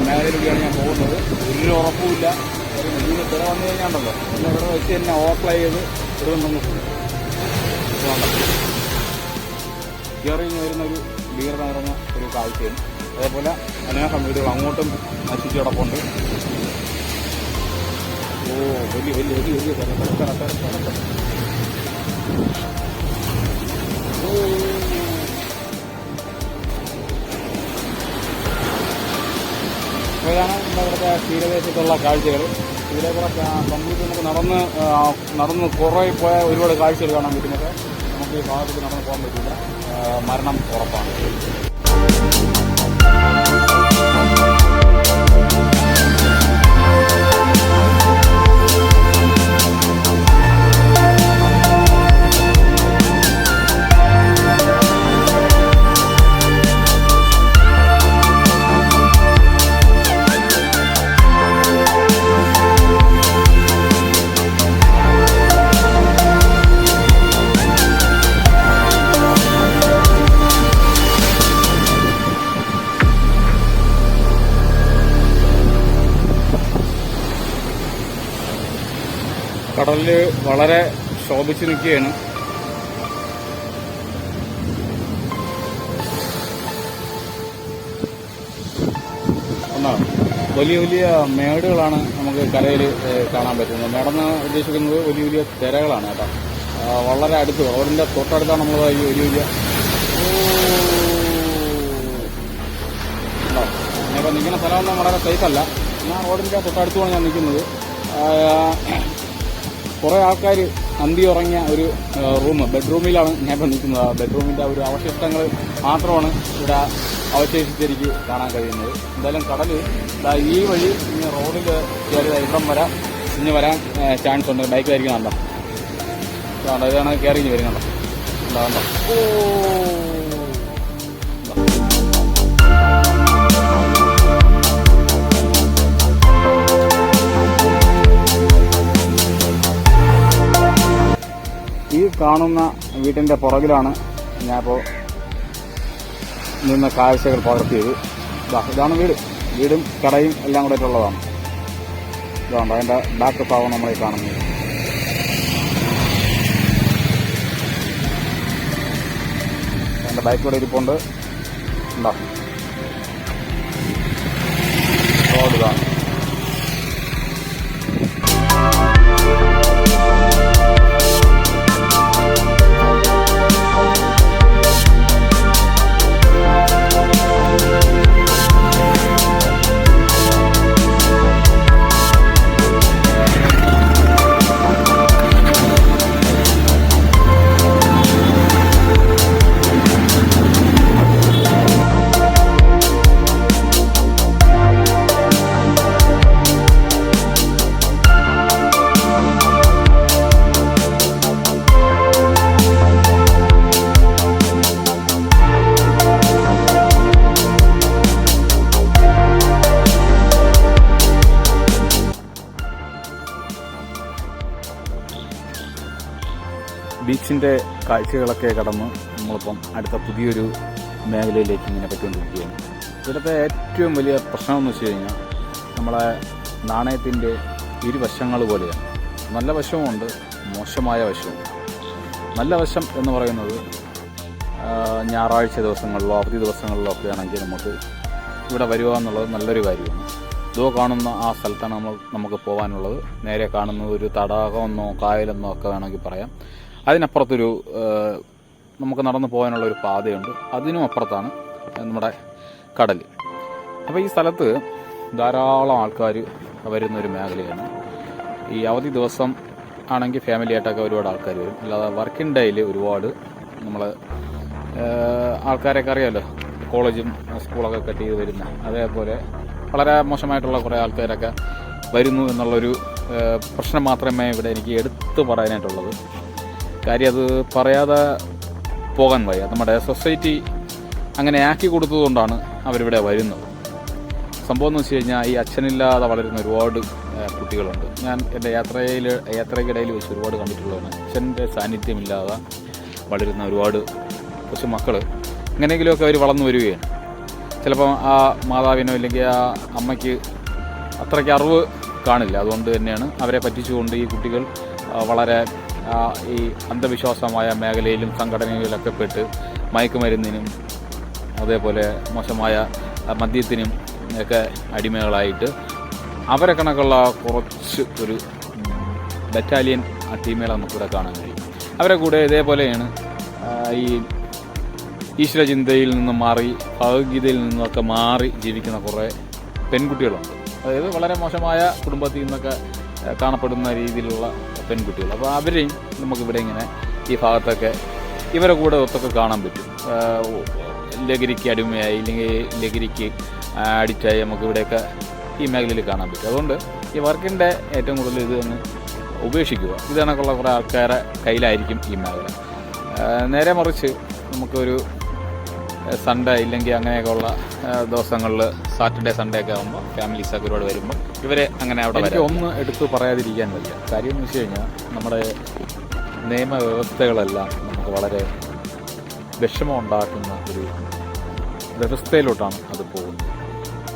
മേഖലയിലൂടെയാണ് ഞാൻ പോകുന്നത്. ഒരു ഉറപ്പുമില്ല. ഒരു വലിയ തിര വന്നു കഴിഞ്ഞാണ്ടല്ലോ എന്നെ ഇവിടെ വെച്ച് തന്നെ ഓവർഫ്ലൈ ചെയ്ത് ഇടുന്നുണ്ടെന്ന് കയറി വരുന്ന ഒരു ഭീകരത നിറഞ്ഞ ഒരു കാഴ്ചയാണ്. അതേപോലെ അനേകം വീടുകൾ അങ്ങോട്ടും നശിച്ചു കിടപ്പുണ്ട്. വലിയ വലിയ വലിയ വലിയ ഇതാണ് നമ്മുടെ ഇവിടുത്തെ തീരദേശത്തുള്ള കാഴ്ചകൾ. ഇതിലെ കൂടെ കംപ്ലീറ്റ് നമുക്ക് നടന്ന് കുറേ പോയ ഒരുപാട് കാഴ്ചകൾ കാണാൻ പറ്റുന്നത്. നമുക്ക് ഈ ഭാഗത്തേക്ക് നടന്നു പോകാൻ പറ്റില്ല, മരണം ഉറപ്പാണ്. കടലില് വളരെ ശോഭിച്ചു നിൽക്കുകയാണ്. ഒന്നാണ് വലിയ വലിയ മേടുകളാണ് നമുക്ക് കരയിൽ കാണാൻ പറ്റുന്നത്. മേടെന്ന് ഉദ്ദേശിക്കുന്നത് വലിയ വലിയ തിരകളാണ് കേട്ടോ. വളരെ അടുത്ത് റോഡിന്റെ തൊട്ടടുത്താണ് നമ്മൾ ഈ വലിയ വലിയ ഞാനിപ്പോൾ നിൽക്കുന്ന സ്ഥലമൊന്നും വളരെ സേഫല്ല. ഞാൻ റോഡിന്റെ തൊട്ടടുത്തുമാണ് ഞാൻ നിൽക്കുന്നത്. കുറേ ആൾക്കാർ അന്തി ഉറങ്ങിയ ഒരു ബെഡ്റൂമിലാണ് ഞാൻ ഇപ്പോൾ നിൽക്കുന്നത്. ബെഡ്റൂമിൻ്റെ ഒരു അവശിഷ്ടങ്ങൾ മാത്രമാണ് ഇവിടെ അവശേഷിച്ചിരിക്കും കാണാൻ കഴിയുന്നത്. എന്തായാലും കടൽ ഈ വഴി ഇനി റോഡിൽ കയറി ഇവിടം വരെ ഇനി വരാൻ ചാൻസ് ഉണ്ട്. ബൈക്കിലായിരിക്കും കണ്ടോ, ഇതാണ് കയറി ഇനി വരുന്നുണ്ടോ, കണ്ടോ. ഈ കാണുന്ന വീട്ടിന്റെ പുറകിലാണ് ഞാനിപ്പോൾ നിന്ന് കാഴ്ചകൾ പകർത്തിയത്. ഇതാണ് വീടും കടയും എല്ലാം കൂടെ ഉള്ളതാണ്. ഇതാണ് അതിന്റെ ബാക്ക് ഭാഗം നമ്മളീ കാണുന്നത്. എന്റെ ബൈക്ക് കൂടെ ഇരിപ്പുണ്ട്. ഉണ്ടോ, റോഡ് ഇതാണ്. ബീച്ചിൻ്റെ കാഴ്ചകളൊക്കെ കടന്ന് നമ്മളിപ്പം അടുത്ത പുതിയൊരു മേഖലയിലേക്ക് ഇങ്ങനെ പറ്റുകൊണ്ടിരിക്കുകയാണ്. ഇവിടുത്തെ ഏറ്റവും വലിയ പ്രശ്നമെന്ന് വെച്ച് കഴിഞ്ഞാൽ നമ്മളെ നാണയത്തിൻ്റെ ഇരുവശങ്ങൾ പോലെയാണ്. നല്ല വശവുമുണ്ട്, മോശമായ വശവും. നല്ല വശം എന്ന് പറയുന്നത് ഞായറാഴ്ച ദിവസങ്ങളിലോ അവധി ദിവസങ്ങളിലോ ഒക്കെ ആണെങ്കിൽ നമുക്ക് ഇവിടെ വരിക എന്നുള്ളത് നല്ലൊരു കാര്യമാണ്. ഇതോ കാണുന്ന ആ സ്ഥലത്താണ് നമുക്ക് പോകാനുള്ളത്. നേരെ കാണുന്നത് ഒരു തടാകമെന്നോ കായലെന്നോ ഒക്കെ വേണമെങ്കിൽ പറയാം. അതിനപ്പുറത്തൊരു നമുക്ക് നടന്നു പോകാനുള്ള ഒരു പാതയുണ്ട്. അതിനും അപ്പുറത്താണ് നമ്മുടെ കടൽ. അപ്പോൾ ഈ സ്ഥലത്ത് ധാരാളം ആൾക്കാർ വരുന്നൊരു മേഖലയാണ്. ഈ അവധി ദിവസം ആണെങ്കിൽ ഫാമിലി ആയിട്ടൊക്കെ ഒരുപാട് ആൾക്കാർ വരും. അല്ലാതെ വർക്കിംഗ് ഡേയിൽ ഒരുപാട് നമ്മൾ ആൾക്കാരൊക്കെ അറിയാമല്ലോ, കോളേജും സ്കൂളൊക്കെ കട്ട് ചെയ്ത് വരുന്ന, അതേപോലെ വളരെ മോശമായിട്ടുള്ള കുറേ ആൾക്കാരൊക്കെ വരുന്നു എന്നുള്ളൊരു പ്രശ്നം മാത്രമേ ഇവിടെ എനിക്ക് എടുത്തു പറയാനായിട്ടുള്ളത്. കാര്യം അത് പറയാതെ പോകാൻ വയ്യ. നമ്മുടെ സൊസൈറ്റി അങ്ങനെ ആക്കി കൊടുത്തതുകൊണ്ടാണ് അവരിവിടെ വരുന്നത്. സംഭവം എന്ന് വെച്ച് കഴിഞ്ഞാൽ ഈ അച്ഛനില്ലാതെ വളരുന്ന ഒരുപാട് കുട്ടികളുണ്ട്. ഞാൻ എൻ്റെ യാത്രയ്ക്കിടയിൽ വെച്ച് ഒരുപാട് കണ്ടിട്ടുള്ളതാണ്. അച്ഛൻ്റെ സാന്നിധ്യമില്ലാതെ വളരുന്ന ഒരുപാട് കൊച്ചു മക്കൾ എങ്ങനെയെങ്കിലുമൊക്കെ അവർ വളർന്നു വരികയാണ്. ചിലപ്പം ആ മാതാവിനോ അല്ലെങ്കിൽ ആ അമ്മയ്ക്ക് അത്രയ്ക്ക് അറിവ് കാണില്ല. അതുകൊണ്ട് തന്നെയാണ് അവരെ പറ്റിച്ചുകൊണ്ട് ഈ കുട്ടികൾ വളരെ ഈ അന്ധവിശ്വാസമായ മേഖലയിലും സംഘടനകളിലൊക്കെ പെട്ട് മയക്കുമരുന്നിനും അതേപോലെ മോശമായ മദ്യത്തിനും ഒക്കെ അടിമകളായിട്ട് അവരെ കണക്കുള്ള കുറച്ച് ഒരു ബറ്റാലിയൻ ആ ടീമുകളെ നമുക്കിവിടെ കാണാൻ കഴിയും. അവരെ കൂടെ ഇതേപോലെയാണ് ഈ ഈശ്വരചിന്തയിൽ നിന്നും മാറി ഭഗവത്ഗീതയിൽ നിന്നൊക്കെ മാറി ജീവിക്കുന്ന കുറേ പെൺകുട്ടികളുണ്ട്. അതായത് വളരെ മോശമായ കുടുംബത്തിൽ നിന്നൊക്കെ കാണപ്പെടുന്ന രീതിയിലുള്ള പെൺകുട്ടികൾ. അപ്പോൾ അവരെയും നമുക്കിവിടെ ഇങ്ങനെ ഈ ഭാഗത്തൊക്കെ ഇവരെ കൂടെ ഒത്തൊക്കെ കാണാൻ പറ്റും. ലഹരിക്ക് അടിമയായി ഇല്ലെങ്കിൽ ലഹരിക്ക് അഡിക്റ്റായി നമുക്കിവിടെയൊക്കെ ഈ മേഖലയിൽ കാണാൻ പറ്റും. അതുകൊണ്ട് ഈ വർക്കിൻ്റെ ഏറ്റവും കൂടുതൽ ഇത് ഒന്ന് ഉപേക്ഷിക്കുക. ഇത് കണക്കുള്ള കുറേ ആൾക്കാരെ കയ്യിലായിരിക്കും ഈ മേഖല. നേരെ മറിച്ച് നമുക്കൊരു സൺഡേ ഇല്ലെങ്കിൽ അങ്ങനെയൊക്കെയുള്ള ദിവസങ്ങളിൽ സാറ്റർഡേ സൺഡേ ഒക്കെ ആകുമ്പോൾ ഫാമിലീസൊക്കെ ഒരുപാട് വരുമ്പോൾ ഇവരെ അങ്ങനെ അവിടെ വരും. ഒന്ന് എടുത്ത് പറയാതിരിക്കാൻ വയ്യ. കാര്യം എന്ന് വെച്ച് കഴിഞ്ഞാൽ നമ്മുടെ നിയമവ്യവസ്ഥകളെല്ലാം നമുക്ക് വളരെ വിഷമം ഉണ്ടാക്കുന്ന ഒരു വ്യവസ്ഥയിലോട്ടാണ് അത് പോകുന്നത്.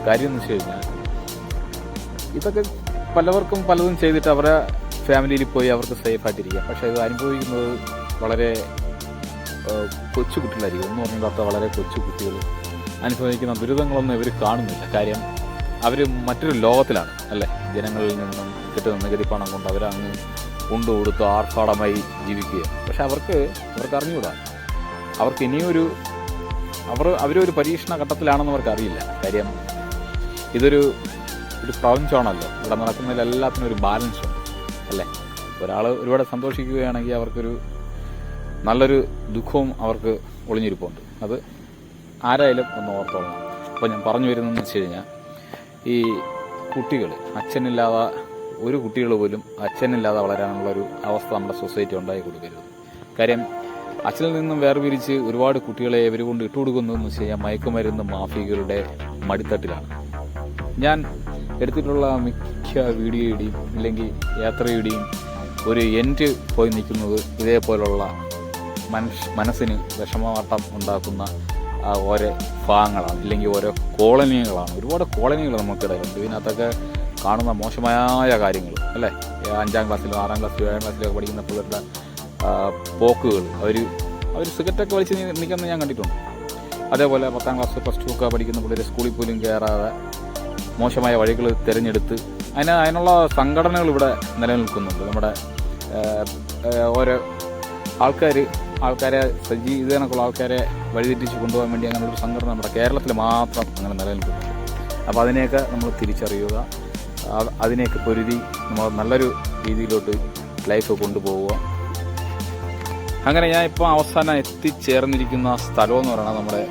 കാര്യം എന്ന് വെച്ച് കഴിഞ്ഞാൽ ഇതൊക്കെ പലവർക്കും പലതും ചെയ്തിട്ട് അവരെ ഫാമിലിയിൽ പോയി അവർക്ക് സേഫായിട്ടിരിക്കാം. പക്ഷേ ഇത് അനുഭവിക്കുന്നത് വളരെ കൊച്ചു കുട്ടികളായിരിക്കും. എന്ന് പറഞ്ഞാൽ വളരെ കൊച്ചു കുട്ടികൾ അനുഭവിക്കുന്ന ദുരിതങ്ങളൊന്നും ഇവർ കാണുന്നില്ല. കാര്യം അവർ മറ്റൊരു ലോകത്തിലാണ് അല്ലേ. ജനങ്ങളിൽ നിന്നും കിട്ടുന്ന നികുതി പണം കൊണ്ട് അവരങ്ങ് കൊണ്ടുകൊടുത്ത് ആർഭാടമായി ജീവിക്കുക. പക്ഷെ അവർക്ക് അറിഞ്ഞുകൂടാ. അവർക്ക് ഇനിയൊരു അവരൊരു പരീക്ഷണ ഘട്ടത്തിലാണെന്ന് അവർക്ക് അറിയില്ല. കാര്യം ഇതൊരു പ്രപഞ്ചമാണല്ലോ. ഇവിടെ നടക്കുന്നതിൽ എല്ലാത്തിനും ഒരു ബാലൻസ് ഉണ്ട് അല്ലേ. ഒരാൾ ഒരുപാട് സന്തോഷിക്കുകയാണെങ്കിൽ അവർക്കൊരു നല്ലൊരു ദുഃഖവും അവർക്ക് ഒളിഞ്ഞിരിപ്പുണ്ട്. അത് ആരായാലും ഒന്ന് ഓർത്തോളണം. അപ്പോൾ ഞാൻ പറഞ്ഞു വരുന്നതെന്ന് വെച്ച് കഴിഞ്ഞാൽ ഈ കുട്ടികൾ അച്ഛനില്ലാതെ ഒരു കുട്ടികൾ പോലും അച്ഛനില്ലാതെ വളരാനുള്ളൊരു അവസ്ഥ നമ്മുടെ സൊസൈറ്റി ഉണ്ടാക്കി കൊടുക്കരുത്. കാര്യം അച്ഛനിൽ നിന്നും വേർപിരിച്ച് ഒരുപാട് കുട്ടികളെ ഇവർ കൊണ്ട് ഇട്ടുകൊടുക്കുന്നതെന്ന് വെച്ച് കഴിഞ്ഞാൽ മയക്കുമരുന്ന് മാഫിയകളുടെ മടിത്തട്ടിലാണ്. ഞാൻ എടുത്തിട്ടുള്ള മിക്ക വീഡിയോയുടെയും അല്ലെങ്കിൽ യാത്രയുടെയും ഒരു എൻഡ് പോയി നിൽക്കുന്നത് ഇതേപോലുള്ള മനസ്സിന് വിഷമവട്ടം ഉണ്ടാക്കുന്ന ഓരോ ഭാഗങ്ങളാണ്, ഇല്ലെങ്കിൽ ഓരോ കോളനികളാണ്. ഒരുപാട് കോളനികൾ നമുക്കിടയിലുണ്ട്. ഇതിനകത്തൊക്കെ കാണുന്ന മോശമായ കാര്യങ്ങൾ അല്ലേ. 5ാം ക്ലാസ്സിലോ 6ാം ക്ലാസ്സിലോ 7ാം ക്ലാസ്സിലോ ഒക്കെ പഠിക്കുന്ന പിള്ളേരുടെ പോക്കുകൾ, അവർ സിഗരറ്റൊക്കെ വലിച്ച് നിൽക്കുന്നത് ഞാൻ കണ്ടിട്ടുണ്ട്. അതേപോലെ 10ാം ക്ലാസ് പ്ലസ് 2 ഒക്കെ പഠിക്കുന്ന പിള്ളേർ സ്കൂളിൽ പോലും കയറാതെ മോശമായ വഴികൾ തിരഞ്ഞെടുത്ത് അതിനുള്ള സംഘടനകൾ ഇവിടെ നിലനിൽക്കുന്നുണ്ട്. നമ്മുടെ ഓരോ ആൾക്കാരെ ഇതിനൊക്കെയുള്ള ആൾക്കാരെ വഴിതെറ്റിച്ച് കൊണ്ടുപോകാൻ വേണ്ടി അങ്ങനെയൊരു സംഘടന നമ്മുടെ കേരളത്തിൽ മാത്രം അങ്ങനെ നിലനിൽക്കുന്നുണ്ട്. അപ്പോൾ അതിനെയൊക്കെ നമ്മൾ തിരിച്ചറിയുക, അതിനെയൊക്കെ പൊരുതി നമ്മൾ നല്ലൊരു രീതിയിലോട്ട് ലൈഫ് കൊണ്ടുപോവുക. അങ്ങനെ ഞാൻ ഇപ്പോൾ അവസാനം എത്തിച്ചേർന്നിരിക്കുന്ന സ്ഥലം എന്ന് പറയുന്നത് നമ്മുടെ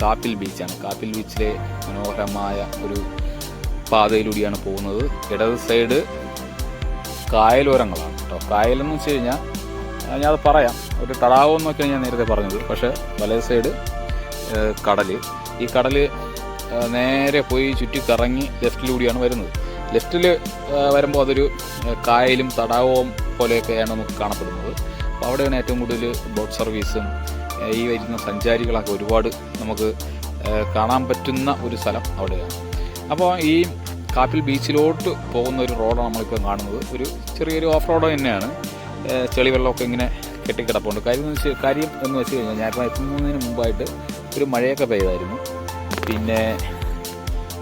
കാപ്പിൽ ബീച്ചാണ്. കാപ്പിൽ ബീച്ചിലെ മനോഹരമായ ഒരു പാതയിലൂടെയാണ് പോകുന്നത്. ഇടത് സൈഡ് കായലോരങ്ങളാണ് കേട്ടോ. കായലെന്ന് വെച്ച് കഴിഞ്ഞാൽ ഞാനത് പറയാം, ഒരു തടാകം എന്നൊക്കെയാണ് ഞാൻ നേരത്തെ പറഞ്ഞത്. പക്ഷേ വലത് സൈഡ് കടൽ. ഈ കടൽ നേരെ പോയി ചുറ്റിക്കറങ്ങി ലെഫ്റ്റിലൂടെയാണ് വരുന്നത്. ലെഫ്റ്റിൽ വരുമ്പോൾ അതൊരു കായലും തടാകവും പോലെയൊക്കെയാണ് നമുക്ക് കാണപ്പെടുന്നത്. അപ്പോൾ അവിടെയാണ് ഏറ്റവും കൂടുതൽ ബോട്ട് സർവീസും ഈ വരുന്ന സഞ്ചാരികളൊക്കെ ഒരുപാട് നമുക്ക് കാണാൻ പറ്റുന്ന ഒരു സ്ഥലം അവിടെയാണ്. അപ്പോൾ ഈ കാപ്പിൽ ബീച്ചിലോട്ട് പോകുന്ന ഒരു റോഡാണ് നമ്മളിപ്പോൾ കാണുന്നത്. ഒരു ചെറിയൊരു ഓഫ് റോഡ് തന്നെയാണ്. ചെളി വെള്ളമൊക്കെ ഇങ്ങനെ കെട്ടിക്കിടപ്പുണ്ട്. കാര്യം എന്ന് വെച്ച് കഴിഞ്ഞാൽ ഞാനിപ്പോൾ എത്തുന്നതിന് മുമ്പായിട്ട് ഒരു മഴയൊക്കെ പെയ്തായിരുന്നു. പിന്നെ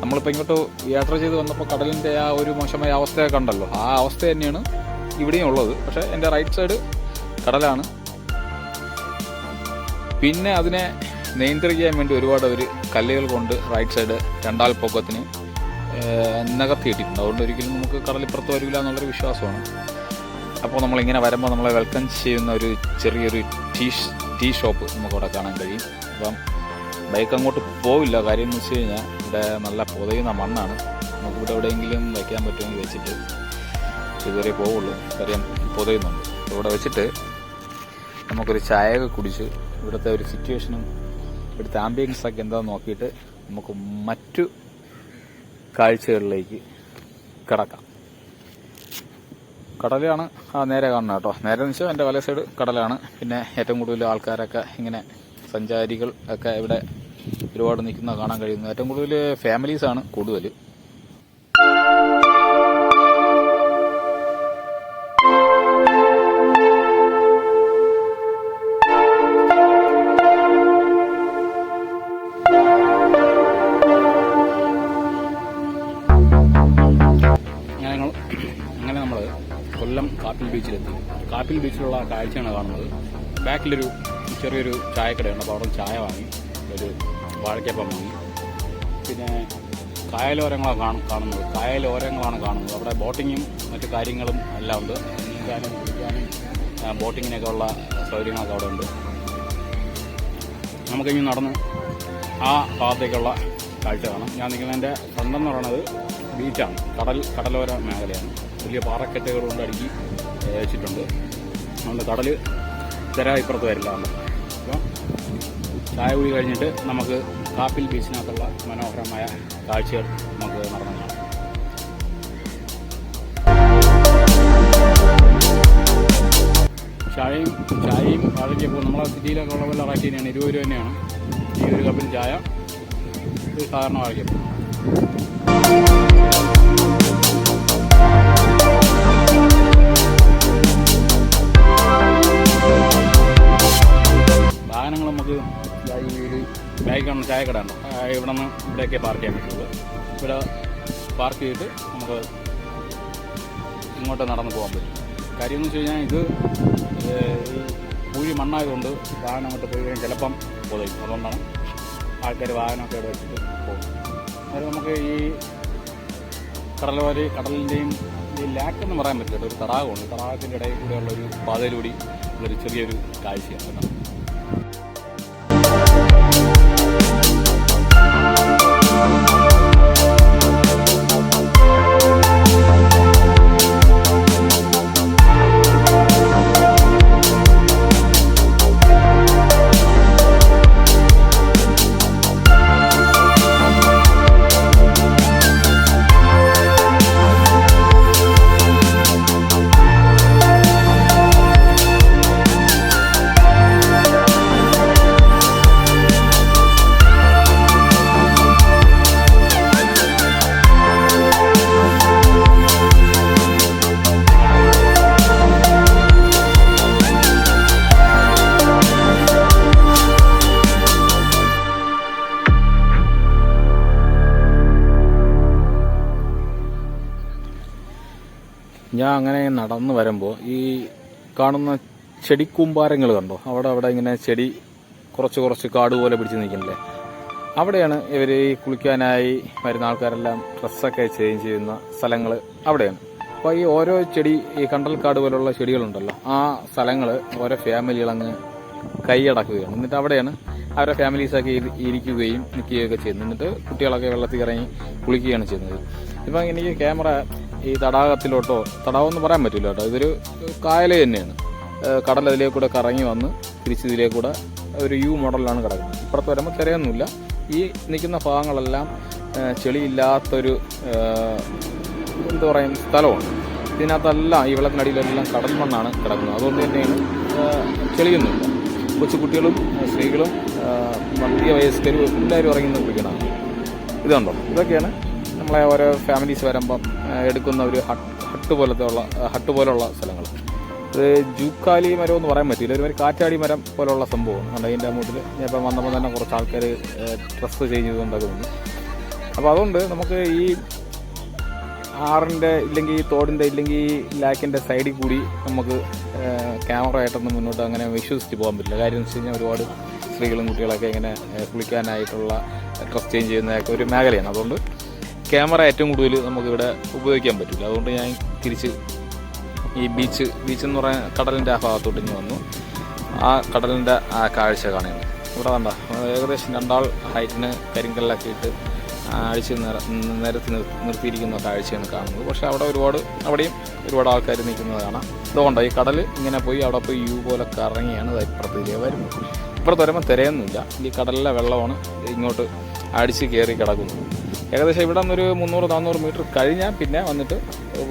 നമ്മളിപ്പോൾ ഇങ്ങോട്ട് യാത്ര ചെയ്ത് വന്നപ്പോൾ കടലിൻ്റെ ആ ഒരു മോശമായ അവസ്ഥയൊക്കെ കണ്ടല്ലോ, ആ അവസ്ഥ തന്നെയാണ് ഇവിടെയും ഉള്ളത്. പക്ഷേ എൻ്റെ റൈറ്റ് സൈഡ് കടലാണ്. പിന്നെ അതിനെ നിയന്ത്രിക്കാൻ വേണ്ടി ഒരുപാട് അവർ കല്ലുകൾ കൊണ്ട് റൈറ്റ് സൈഡ് രണ്ടാൾ പൊക്കത്തിന് നികത്തിയിട്ടിട്ടുണ്ട്. അതുകൊണ്ട് ഒരിക്കലും നമുക്ക് കടലിപ്പുറത്ത് വരില്ല എന്നുള്ളൊരു വിശ്വാസമാണ്. അപ്പോൾ നമ്മളിങ്ങനെ വരുമ്പോൾ നമ്മളെ വെൽക്കം ചെയ്യുന്ന ഒരു ചെറിയൊരു ടീ ഷോപ്പ് നമുക്കവിടെ കാണാൻ കഴിയും. അപ്പം ബൈക്ക് അങ്ങോട്ട് പോവില്ല. കാര്യം എന്ന് വെച്ച് കഴിഞ്ഞാൽ ഇവിടെ നല്ല പുതയുന്ന മണ്ണാണ്. നമുക്കിവിടെ എവിടെയെങ്കിലും വയ്ക്കാൻ പറ്റുമെങ്കിൽ വെച്ചിട്ട് ഇതുവരെ പോവുള്ളൂ. കാര്യം പുതയുന്നുണ്ട്. ഇവിടെ വെച്ചിട്ട് നമുക്കൊരു ചായയൊക്കെ കുടിച്ച് ഇവിടുത്തെ ഒരു സിറ്റുവേഷനും ഇവിടുത്തെ ആംബിയൻസൊക്കെ എന്താണെന്ന് നോക്കിയിട്ട് നമുക്ക് മറ്റു കാഴ്ചകളിലേക്ക് കിടക്കാം. കടലാണ് നേരെ കാണുന്നത് കേട്ടോ. നേരെ എന്ന് വെച്ചാൽ എൻ്റെ വല സൈഡ് കടലാണ്. പിന്നെ ഏറ്റവും കൂടുതൽ ആൾക്കാരൊക്കെ ഇങ്ങനെ സഞ്ചാരികൾ ഒക്കെ ഇവിടെ ഒരുപാട് നിൽക്കുന്ന കാണാൻ കഴിയുന്നു. ഏറ്റവും കൂടുതൽ ഫാമിലീസാണ് കൂടുതൽ. അങ്ങനെ നമ്മൾ കൊല്ലം കാപ്പിൽ ബീച്ചിലെത്തി. കാപ്പിൽ ബീച്ചിലുള്ള കാഴ്ചയാണ് കാണുന്നത്. ബാക്കിലൊരു ചെറിയൊരു ചായക്കടയുണ്ട്. അപ്പോൾ അവിടെ ചായ വാങ്ങി, ഒരു വാഴയ്ക്കപ്പം വാങ്ങി. പിന്നെ കായലോരങ്ങളാണ് കാണുന്നത്. അവിടെ ബോട്ടിങ്ങും മറ്റു കാര്യങ്ങളും എല്ലാം ഉണ്ട്. നീന്താനും കുളിക്കാനും ബോട്ടിങ്ങിനൊക്കെ ഉള്ള സൗകര്യങ്ങളൊക്കെ അവിടെ ഉണ്ട്. നമുക്കിനി നടന്ന് ആ ഭാഗത്തേക്കുള്ള കാഴ്ച കാണാം. ഞാൻ നിൽക്കുന്നതിൻ്റെ ഫ്രണ്ടെന്ന് പറയുന്നത് ബീച്ചാണ്. കടലോര മേഖലയാണ്. വലിയ പാറക്കെട്ടുകൾ കൊണ്ട് അടുക്കി വെച്ചിട്ടുണ്ട്. അതുകൊണ്ട് കടൽ തിര ഇപ്പുറത്ത് വരില്ല. അപ്പോൾ ചായ കുടി കഴിഞ്ഞിട്ട് നമുക്ക് കാപ്പിൽ ബീച്ചിനകത്തുള്ള മനോഹരമായ കാഴ്ചകൾ നമുക്ക് നടന്നു കാണാം. ചായയും വാഴയ്ക്കപ്പോൾ നമ്മളെ സിറ്റിയിലൊക്കെ ഉള്ള പോലെ റേറ്റ് തന്നെയാണ്. 20 രൂപ തന്നെയാണ് ഈ ഒരു കപ്പിൽ ചായ. ഇത് സാധാരണ വാഴയ്ക്കപ്പം. വാഹനങ്ങൾ നമുക്ക് ഈ ഒരു ബാഗ് കാണുന്ന ചായക്കട ഉണ്ടോ, ഇവിടെ നിന്ന് ഇവിടെയൊക്കെ പാർക്ക് ചെയ്യാൻ പറ്റുള്ളൂ. ഇവിടെ പാർക്ക് ചെയ്തിട്ട് നമുക്ക് ഇങ്ങോട്ട് നടന്നു പോകാൻ പറ്റും. കാര്യം എന്ന് വെച്ച് കഴിഞ്ഞാൽ ഇത് പൂഴി മണ്ണായതുകൊണ്ട് വാഹനം അങ്ങോട്ട് പോയി കഴിഞ്ഞാൽ ചിലപ്പം പൊതയും. അതുകൊണ്ടാണ് ആൾക്കാർ വാഹനമൊക്കെ ഇവിടെ വെച്ചിട്ട് പോകും. അതായത് നമുക്ക് ഈ കടലിൻ്റെയും ഈ ലാക്കെന്ന് പറയാൻ പറ്റില്ല, ഒരു തടാകമുണ്ട്. തടാകത്തിൻ്റെ ഇടയിൽ കൂടെയുള്ള ഒരു പാതയിലൂടെ ഉള്ളൊരു ചെറിയൊരു കാഴ്ചയാണ് കേട്ടോ. ഞാൻ അങ്ങനെ നടന്നു വരുമ്പോൾ ഈ കാണുന്ന ചെടിക്കൂമ്പാരങ്ങൾ കണ്ടോ, അവിടെ ഇങ്ങനെ ചെടി കുറച്ച് കാട് പോലെ പിടിച്ച് നിൽക്കുന്നില്ലേ, അവിടെയാണ് ഇവർ ഈ കുളിക്കാനായി വരുന്ന ആൾക്കാരെല്ലാം ഡ്രസ്സൊക്കെ ചേഞ്ച് ചെയ്യുന്ന സ്ഥലങ്ങൾ അവിടെയാണ്. അപ്പോൾ ഈ ഓരോ ചെടി, ഈ കണ്ടൽക്കാട് പോലുള്ള ചെടികളുണ്ടല്ലോ, ആ സ്ഥലങ്ങൾ ഓരോ ഫാമിലികളങ്ങ് കൈയടക്കുകയാണ്. എന്നിട്ട് അവിടെയാണ് അവരുടെ ഫാമിലീസൊക്കെ ഇരിക്കുകയും നിൽക്കുകയൊക്കെ ചെയ്യുന്നത്. എന്നിട്ട് കുട്ടികളൊക്കെ വെള്ളത്തിൽ ഇറങ്ങി കുളിക്കുകയാണ് ചെയ്യുന്നത്. ഇപ്പം എനിക്ക് ക്യാമറ ഈ തടാകത്തിലോട്ടോ, തടാകം എന്ന് പറയാൻ പറ്റില്ല കേട്ടോ, ഇതൊരു കായൽ തന്നെയാണ്. കടലതിലേക്ക് കൂടെ കറങ്ങി വന്ന് തിരിച്ചതിലേക്ക് കൂടെ ഒരു യു മോഡലിലാണ് കിടക്കുന്നത്. ഇപ്പുറത്ത് വരുമ്പോൾ തിരയൊന്നുമില്ല. ഈ നിൽക്കുന്ന ഭാഗങ്ങളെല്ലാം ചെളിയില്ലാത്തൊരു എന്താ പറയും സ്ഥലമാണ്. ഇതിനകത്തെല്ലാം ഈ വെള്ളത്തിനടിയിലെല്ലാം കടൽ മണ്ണാണ് കിടക്കുന്നത്. അതുകൊണ്ട് തന്നെയാണ് ചെളിയൊന്നുമില്ല. കൊച്ചുകുട്ടികളും സ്ത്രീകളും മധ്യവയസ്കരും എല്ലാവരും ഇറങ്ങി കുളിക്കണതാണ്. ഇതുണ്ടോ, ഇതൊക്കെയാണ് നമ്മളെ ഓരോ ഫാമിലീസ് വരുമ്പം എടുക്കുന്ന ഒരു ഹട്ട് പോലുള്ള സ്ഥലങ്ങൾ. ഇത് ജൂക്കാലി മരം എന്ന് പറയാൻ പറ്റില്ല, ഒരു കാറ്റാടി മരം പോലുള്ള സംഭവം ഉണ്ട്. അതിൻ്റെ മൂട്ടിൽ ഞാൻ ഇപ്പം വന്നപ്പോൾ തന്നെ കുറച്ച് ആൾക്കാർ ഡ്രസ്സ് ചേഞ്ച് ചെയ്തുകൊണ്ടൊക്കെ വന്നു. അപ്പോൾ അതുകൊണ്ട് നമുക്ക് ഈ ആറിൻ്റെ ഇല്ലെങ്കിൽ ഈ തോടിൻ്റെ ഇല്ലെങ്കിൽ ഈ ലാക്കിൻ്റെ സൈഡിൽ കൂടി നമുക്ക് ക്യാമറ ആയിട്ടൊന്നും മുന്നോട്ട് അങ്ങനെ വിശ്വസിച്ച് പോകാൻ പറ്റില്ല. കാര്യം എന്ന് വെച്ച് കഴിഞ്ഞാൽ ഒരുപാട് സ്ത്രീകളും കുട്ടികളൊക്കെ ഇങ്ങനെ കുളിക്കാനായിട്ടുള്ള ഡ്രസ് ചേഞ്ച് ചെയ്യുന്നതൊക്കെ ഒരു മേഖലയാണ്. അതുകൊണ്ട് ക്യാമറ ഏറ്റവും കൂടുതൽ നമുക്കിവിടെ ഉപയോഗിക്കാൻ പറ്റില്ല. അതുകൊണ്ട് ഞാൻ തിരിച്ച് ഈ ബീച്ച് എന്ന് പറയുന്ന കടലിൻ്റെ ആ ഭാഗത്തോട്ട് ഇനി വന്നു. ആ കടലിൻ്റെ ആ കാഴ്ച കാണുന്നത് ഇവിടെ കണ്ട ഏകദേശം 2 ആൾ ഹൈറ്റിന് കരിങ്കല്ലൊക്കെ ഇട്ട് അടിച്ച് നിരത്തി നിർത്തിയിരിക്കുന്ന കാഴ്ചയാണ് കാണുന്നത്. പക്ഷേ അവിടെയും ഒരുപാട് ആൾക്കാർ നിൽക്കുന്നത് കാണാം. ഇതുകൊണ്ടാണ് ഈ കടൽ ഇങ്ങനെ പോയി അവിടെ പോയി യു പോലെ കറങ്ങിയാണ് ഇപ്പുറത്തേക്ക് വരുന്നത്. ഇപ്പുറത്ത് വരുമ്പോൾ തിരയൊന്നുമില്ല, ഈ കടലിലെ വെള്ളമാണ് ഇങ്ങോട്ട് അടിച്ച് കയറി കിടക്കുന്നത്. ഏകദേശം ഇവിടെ നിന്നൊരു 300-400 മീറ്റർ കഴിഞ്ഞാൽ പിന്നെ വന്നിട്ട്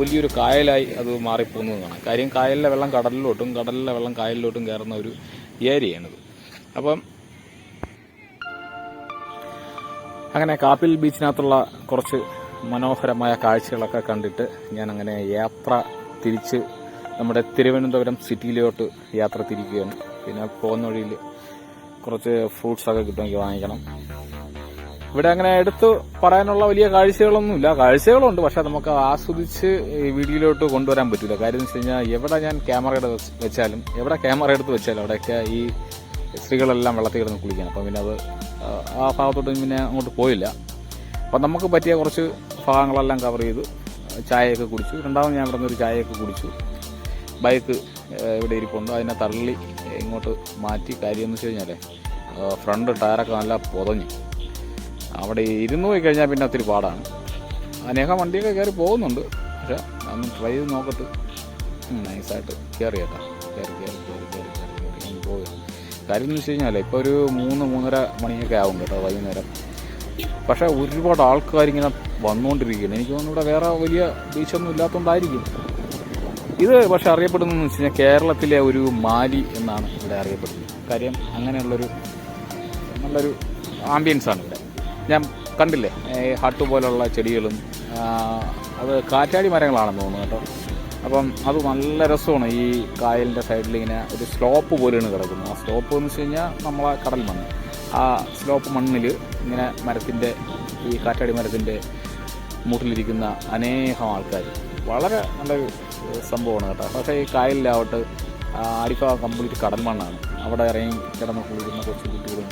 വലിയൊരു കായലായി അത് മാറിപ്പോകുന്നത് കാണാം. കാര്യം കായലിലെ വെള്ളം കടലിലെ വെള്ളം കായലിലോട്ടും കയറുന്ന ഒരു ഏരിയയാണിത്. അപ്പം അങ്ങനെ കാപ്പിൽ ബീച്ചിനകത്തുള്ള കുറച്ച് മനോഹരമായ കാഴ്ചകളൊക്കെ കണ്ടിട്ട് ഞാൻ അങ്ങനെ യാത്ര തിരിച്ച് നമ്മുടെ തിരുവനന്തപുരം സിറ്റിയിലോട്ട് യാത്ര തിരിക്കുകയാണ്. പിന്നെ പോകുന്ന വഴിയിൽ കുറച്ച് ഫ്രൂട്ട്സൊക്കെ കിട്ടുമെങ്കിൽ വാങ്ങിക്കണം. ഇവിടെ അങ്ങനെ എടുത്ത് പറയാനുള്ള വലിയ കാഴ്ചകളൊന്നുമില്ല, കാഴ്ചകളുണ്ട്, പക്ഷെ നമുക്ക് ആസ്വദിച്ച് വീഡിയോയിലോട്ട് കൊണ്ടുവരാൻ പറ്റില്ല. കാര്യം എന്ന് വെച്ച് കഴിഞ്ഞാൽ എവിടെ ഞാൻ ക്യാമറ എടുത്ത് വെച്ചാലും അവിടെയൊക്കെ ഈ സ്ത്രീകളെല്ലാം വെള്ളത്തിൽ കിടന്ന് കുളിക്കണം. അപ്പം പിന്നെ അത് ആ ഭാഗത്തോട്ട് പിന്നെ അങ്ങോട്ട് പോയില്ല. അപ്പം നമുക്ക് പറ്റിയ കുറച്ച് ഭാഗങ്ങളെല്ലാം കവർ ചെയ്ത് ചായയൊക്കെ കുടിച്ചു. രണ്ടാമത് ഞാൻ ഇവിടെ നിന്നൊരു ചായയൊക്കെ കുടിച്ചു. ബൈക്ക് ഇവിടെ ഇരിപ്പുണ്ട്, അതിനെ തള്ളി ഇങ്ങോട്ട് മാറ്റി. കാര്യം എന്ന് വെച്ച് കഴിഞ്ഞാൽ ഫ്രണ്ട് ടയറൊക്കെ നല്ല പൊതഞ്ഞു. അവിടെ ഇരുന്ന് പോയി കഴിഞ്ഞാൽ പിന്നെ ഒത്തിരി പാടാണ്. അനേകം വണ്ടിയൊക്കെ കയറി പോകുന്നുണ്ട്, പക്ഷെ ഒന്ന് ട്രൈ ചെയ്ത് നോക്കട്ട്. നൈസായിട്ട് കയറി പോവുക. കാര്യം എന്ന് വെച്ച് കഴിഞ്ഞാൽ ഇപ്പോൾ ഒരു 3-3:30 മണിയൊക്കെ ആവും കേട്ടോ വൈകുന്നേരം. പക്ഷേ ഒരുപാട് ആൾക്കാരിങ്ങനെ വന്നുകൊണ്ടിരിക്കുകയാണ്. എനിക്ക് തോന്നുന്നു ഇവിടെ വേറെ വലിയ ബീച്ചൊന്നും ഇല്ലാത്തതുകൊണ്ടായിരിക്കും. ഇത് പക്ഷെ അറിയപ്പെടുന്നതെന്ന് വെച്ച് കഴിഞ്ഞാൽ കേരളത്തിലെ ഒരു മാലി എന്നാണ് ഇവിടെ അറിയപ്പെടുന്നത്. കാര്യം അങ്ങനെയുള്ളൊരു നല്ലൊരു ആംബിയൻസാണ് ഇവിടെ. ഞാൻ കണ്ടില്ലേ ഹട്ട് പോലുള്ള ചെടികളും, അത് കാറ്റാടി മരങ്ങളാണെന്ന് തോന്നുന്നു കേട്ടോ. അപ്പം അത് നല്ല രസമാണ്. ഈ കായലിൻ്റെ സൈഡിൽ ഇങ്ങനെ ഒരു സ്ലോപ്പ് പോലെയാണ് കിടക്കുന്നത്. ആ സ്ലോപ്പ് എന്ന് വെച്ച് കഴിഞ്ഞാൽ നമ്മളെ കടൽ മണ്ണ്. ആ സ്ലോപ്പ് മണ്ണിൽ ഇങ്ങനെ ഈ കാറ്റാടി മരത്തിൻ്റെ മൂട്ടിലിരിക്കുന്ന അനേകം ആൾക്കാർ. വളരെ നല്ലൊരു സംഭവമാണ് കേട്ടോ. പക്ഷേ ഈ കായലിലാവട്ടെ അടിഭാഗം കംപ്ലീറ്റ് കടൽ മണ്ണാണ്. അവിടെ ഇറങ്ങി കിടന്ന് കുളിക്കുന്ന കൊച്ചു കുട്ടികളും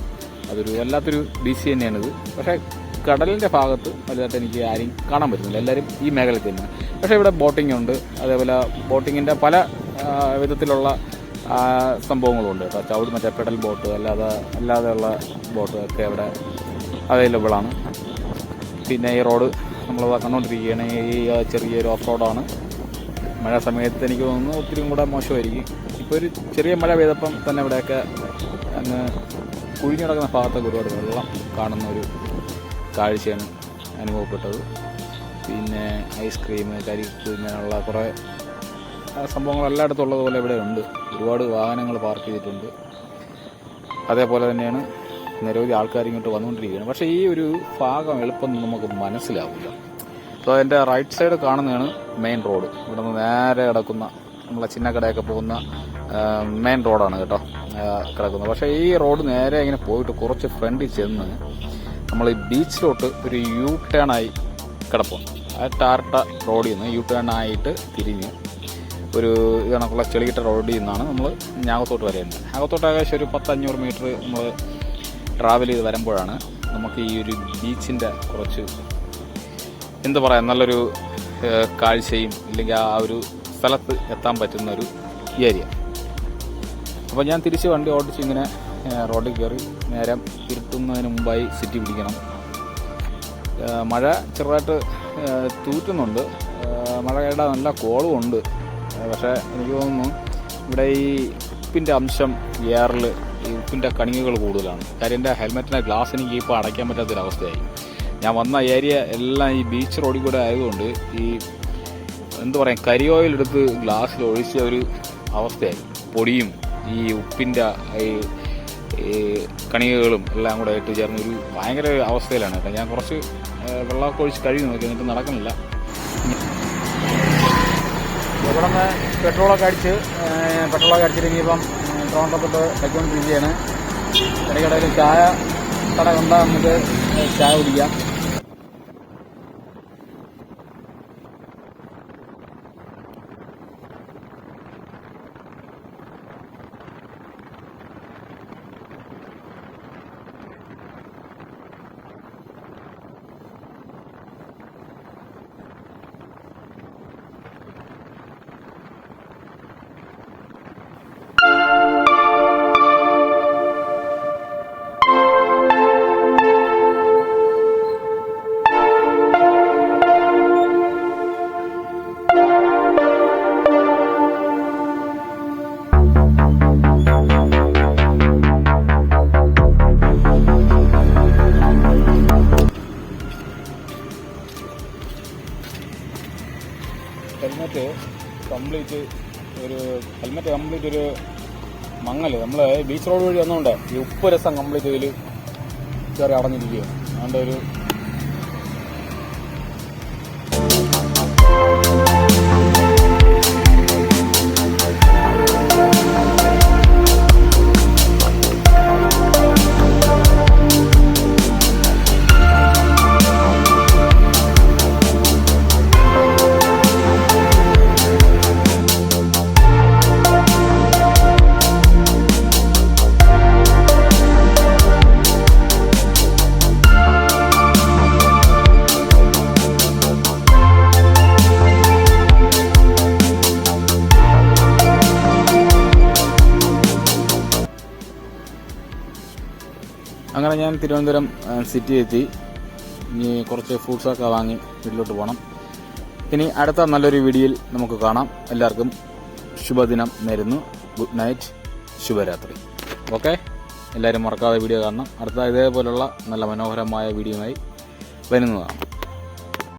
അതൊരു വല്ലാത്തൊരു ബീച്ച് തന്നെയാണിത്. പക്ഷേ കടലിൻ്റെ ഭാഗത്ത് വലുതായിട്ട് എനിക്ക് ആരെയും കാണാൻ പറ്റുന്നില്ല, എല്ലാവരും ഈ മേഖലയിൽ തന്നെയാണ്. പക്ഷേ ഇവിടെ ബോട്ടിംഗ് ഉണ്ട്, അതേപോലെ ബോട്ടിങ്ങിൻ്റെ പല വിധത്തിലുള്ള സംഭവങ്ങളുണ്ട് കേട്ടോ. മറ്റേ പെഡൽ ബോട്ട് അല്ലാതെയുള്ള ബോട്ട് ഒക്കെ അവിടെ അവൈലബിളാണ്. പിന്നെ ഈ റോഡ് നമ്മൾ കണ്ടുകൊണ്ടിരിക്കുകയാണ്, ഈ ചെറിയൊരു ഓഫ് റോഡാണ്. മഴ സമയത്ത് എനിക്ക് തോന്നുന്നു ഒത്തിരി കൂടെ മോശമായിരിക്കും. ഇപ്പോൾ ഒരു ചെറിയ മഴ പെയ്തപ്പം തന്നെ ഇവിടെയൊക്കെ അങ്ങ് കുഴിഞ്ഞു കിടക്കുന്ന ഭാഗത്തൊക്കെ ഒരുപാട് വെള്ളം കാണുന്ന ഒരു കാഴ്ചയാണ് അനുഭവപ്പെട്ടത്. പിന്നെ ഐസ്ക്രീം, കരിക്ക്, ഇങ്ങനെയുള്ള കുറേ സംഭവങ്ങൾ എല്ലായിടത്തും ഉള്ളതുപോലെ ഇവിടെ ഉണ്ട്. ഒരുപാട് വാഹനങ്ങൾ പാർക്ക് ചെയ്തിട്ടുണ്ട്. അതേപോലെ തന്നെയാണ് നിരവധി ആൾക്കാർ ഇങ്ങോട്ട് വന്നുകൊണ്ടിരിക്കുകയാണ്. പക്ഷേ ഈ ഒരു ഭാഗം എളുപ്പം നമുക്ക് മനസ്സിലാവില്ല. അപ്പോൾ അതിൻ്റെ റൈറ്റ് സൈഡ് കാണുന്നതാണ് മെയിൻ റോഡ്. ഇവിടെ നിന്ന് നേരെ കിടക്കുന്ന നമ്മളെ ചിന്നക്കടയൊക്കെ പോകുന്ന മെയിൻ റോഡാണ് കേട്ടോ കിടക്കുന്നത്. പക്ഷേ ഈ റോഡ് നേരെ ഇങ്ങനെ പോയിട്ട് കുറച്ച് ഫ്രണ്ടിൽ ചെന്ന് നമ്മൾ ഈ ബീച്ചിലോട്ട് ഒരു യു ടേൺ ആയി കിടപ്പും. ആ ടാർട്ട റോഡിൽ നിന്ന് യു ടേൺ ആയിട്ട് തിരിഞ്ഞ് ഒരു കണക്കുള്ള ചെളിയിട്ട റോഡിൽ നിന്നാണ് നമ്മൾ ഞാകത്തോട്ട് വരേണ്ടത്. അകത്തോട്ട് ഏകദേശം ഒരു 10-500 മീറ്റർ നമ്മൾ ട്രാവൽ ചെയ്ത് വരുമ്പോഴാണ് നമുക്ക് ഈ ഒരു ബീച്ചിൻ്റെ കുറച്ച് എന്താ പറയുക നല്ലൊരു കാഴ്ചയും ഇല്ലെങ്കിൽ ആ ഒരു സ്ഥലത്ത് എത്താൻ പറ്റുന്ന ഒരു ഏരിയ. അപ്പോൾ ഞാൻ തിരിച്ച് വണ്ടി ഓടിച്ച് ഇങ്ങനെ റോഡിൽ കയറി നേരെ ഇരുട്ടുന്നതിന് മുമ്പായി സിറ്റി പിടിക്കണം. മഴ ചെറുതായിട്ട് തൂറ്റുന്നുണ്ട്, മഴയുടെ നല്ല കോളും ഉണ്ട്. പക്ഷേ എനിക്ക് തോന്നുന്നു ഇവിടെ ഈ ഉപ്പിൻ്റെ അംശം എയറിൽ ഈ ഉപ്പിൻ്റെ കണികകൾ കൂടുതലാണ്. കാര്യം എൻ്റെ ഹെൽമെറ്റിൻ്റെ ഗ്ലാസ് എനിക്ക് ഇപ്പോൾ അടയ്ക്കാൻ പറ്റാത്തൊരവസ്ഥയായി. ഞാൻ വന്ന ഏരിയ എല്ലാം ഈ ബീച്ച് റോഡിൽ കൂടെ ആയതുകൊണ്ട് ഈ എന്താ പറയുക കരിയോയിലെടുത്ത് ഗ്ലാസ്സിൽ ഒഴിച്ച ഒരു അവസ്ഥയായി. പൊടിയും ഈ ഉപ്പിൻ്റെ ഈ കണികകളും എല്ലാം കൂടെ ഇട്ട് ചേർന്ന് ഒരു ഭയങ്കര അവസ്ഥയിലാണ് കേട്ടോ. ഞാൻ കുറച്ച് വെള്ളമൊക്കെ ഒഴിച്ച് കഴുകി നോക്കി, എന്നിട്ട് നടക്കുന്നില്ല. ഇവിടെ നിന്ന് പെട്രോളൊക്കെ അടിച്ചിട്ട് ഇനിയിപ്പം ട്രോണ്ടത്തൊട്ട് പൊയ്ക്കൊണ്ടിരിക്കുകയാണ്. ഇടയ്ക്കിടയിൽ ചായ കട കണ്ടാൽ നമുക്ക് ചായ കുടിക്കാം. ഹെൽമെറ്റ് കംപ്ലീറ്റ് ഒരു മങ്ങൽ. നമ്മൾ ബീച്ച് റോഡ് വഴി വന്നുകൊണ്ട് ഈ ഉപ്പ് രസം കംപ്ലീറ്റ് ഇതിൽ കയറി അടഞ്ഞിരിക്കുകയാണ്. അതുകൊണ്ട് ഒരു അങ്ങനെ ഞാൻ തിരുവനന്തപുരം സിറ്റി എത്തി. ഇനി കുറച്ച് ഫ്രൂട്ട്സൊക്കെ വാങ്ങി വീട്ടിലോട്ട് പോകണം. ഇനി അടുത്ത നല്ലൊരു വീഡിയോയിൽ നമുക്ക് കാണാം. എല്ലാവർക്കും ശുഭദിനം നേരുന്നു. ഗുഡ് നൈറ്റ്, ശുഭരാത്രി. ഓക്കെ, എല്ലാവരും മറക്കാതെ വീഡിയോ കാണണം. അടുത്ത ഇതേപോലുള്ള നല്ല മനോഹരമായ വീഡിയോയുമായി വരുന്നതാണ്.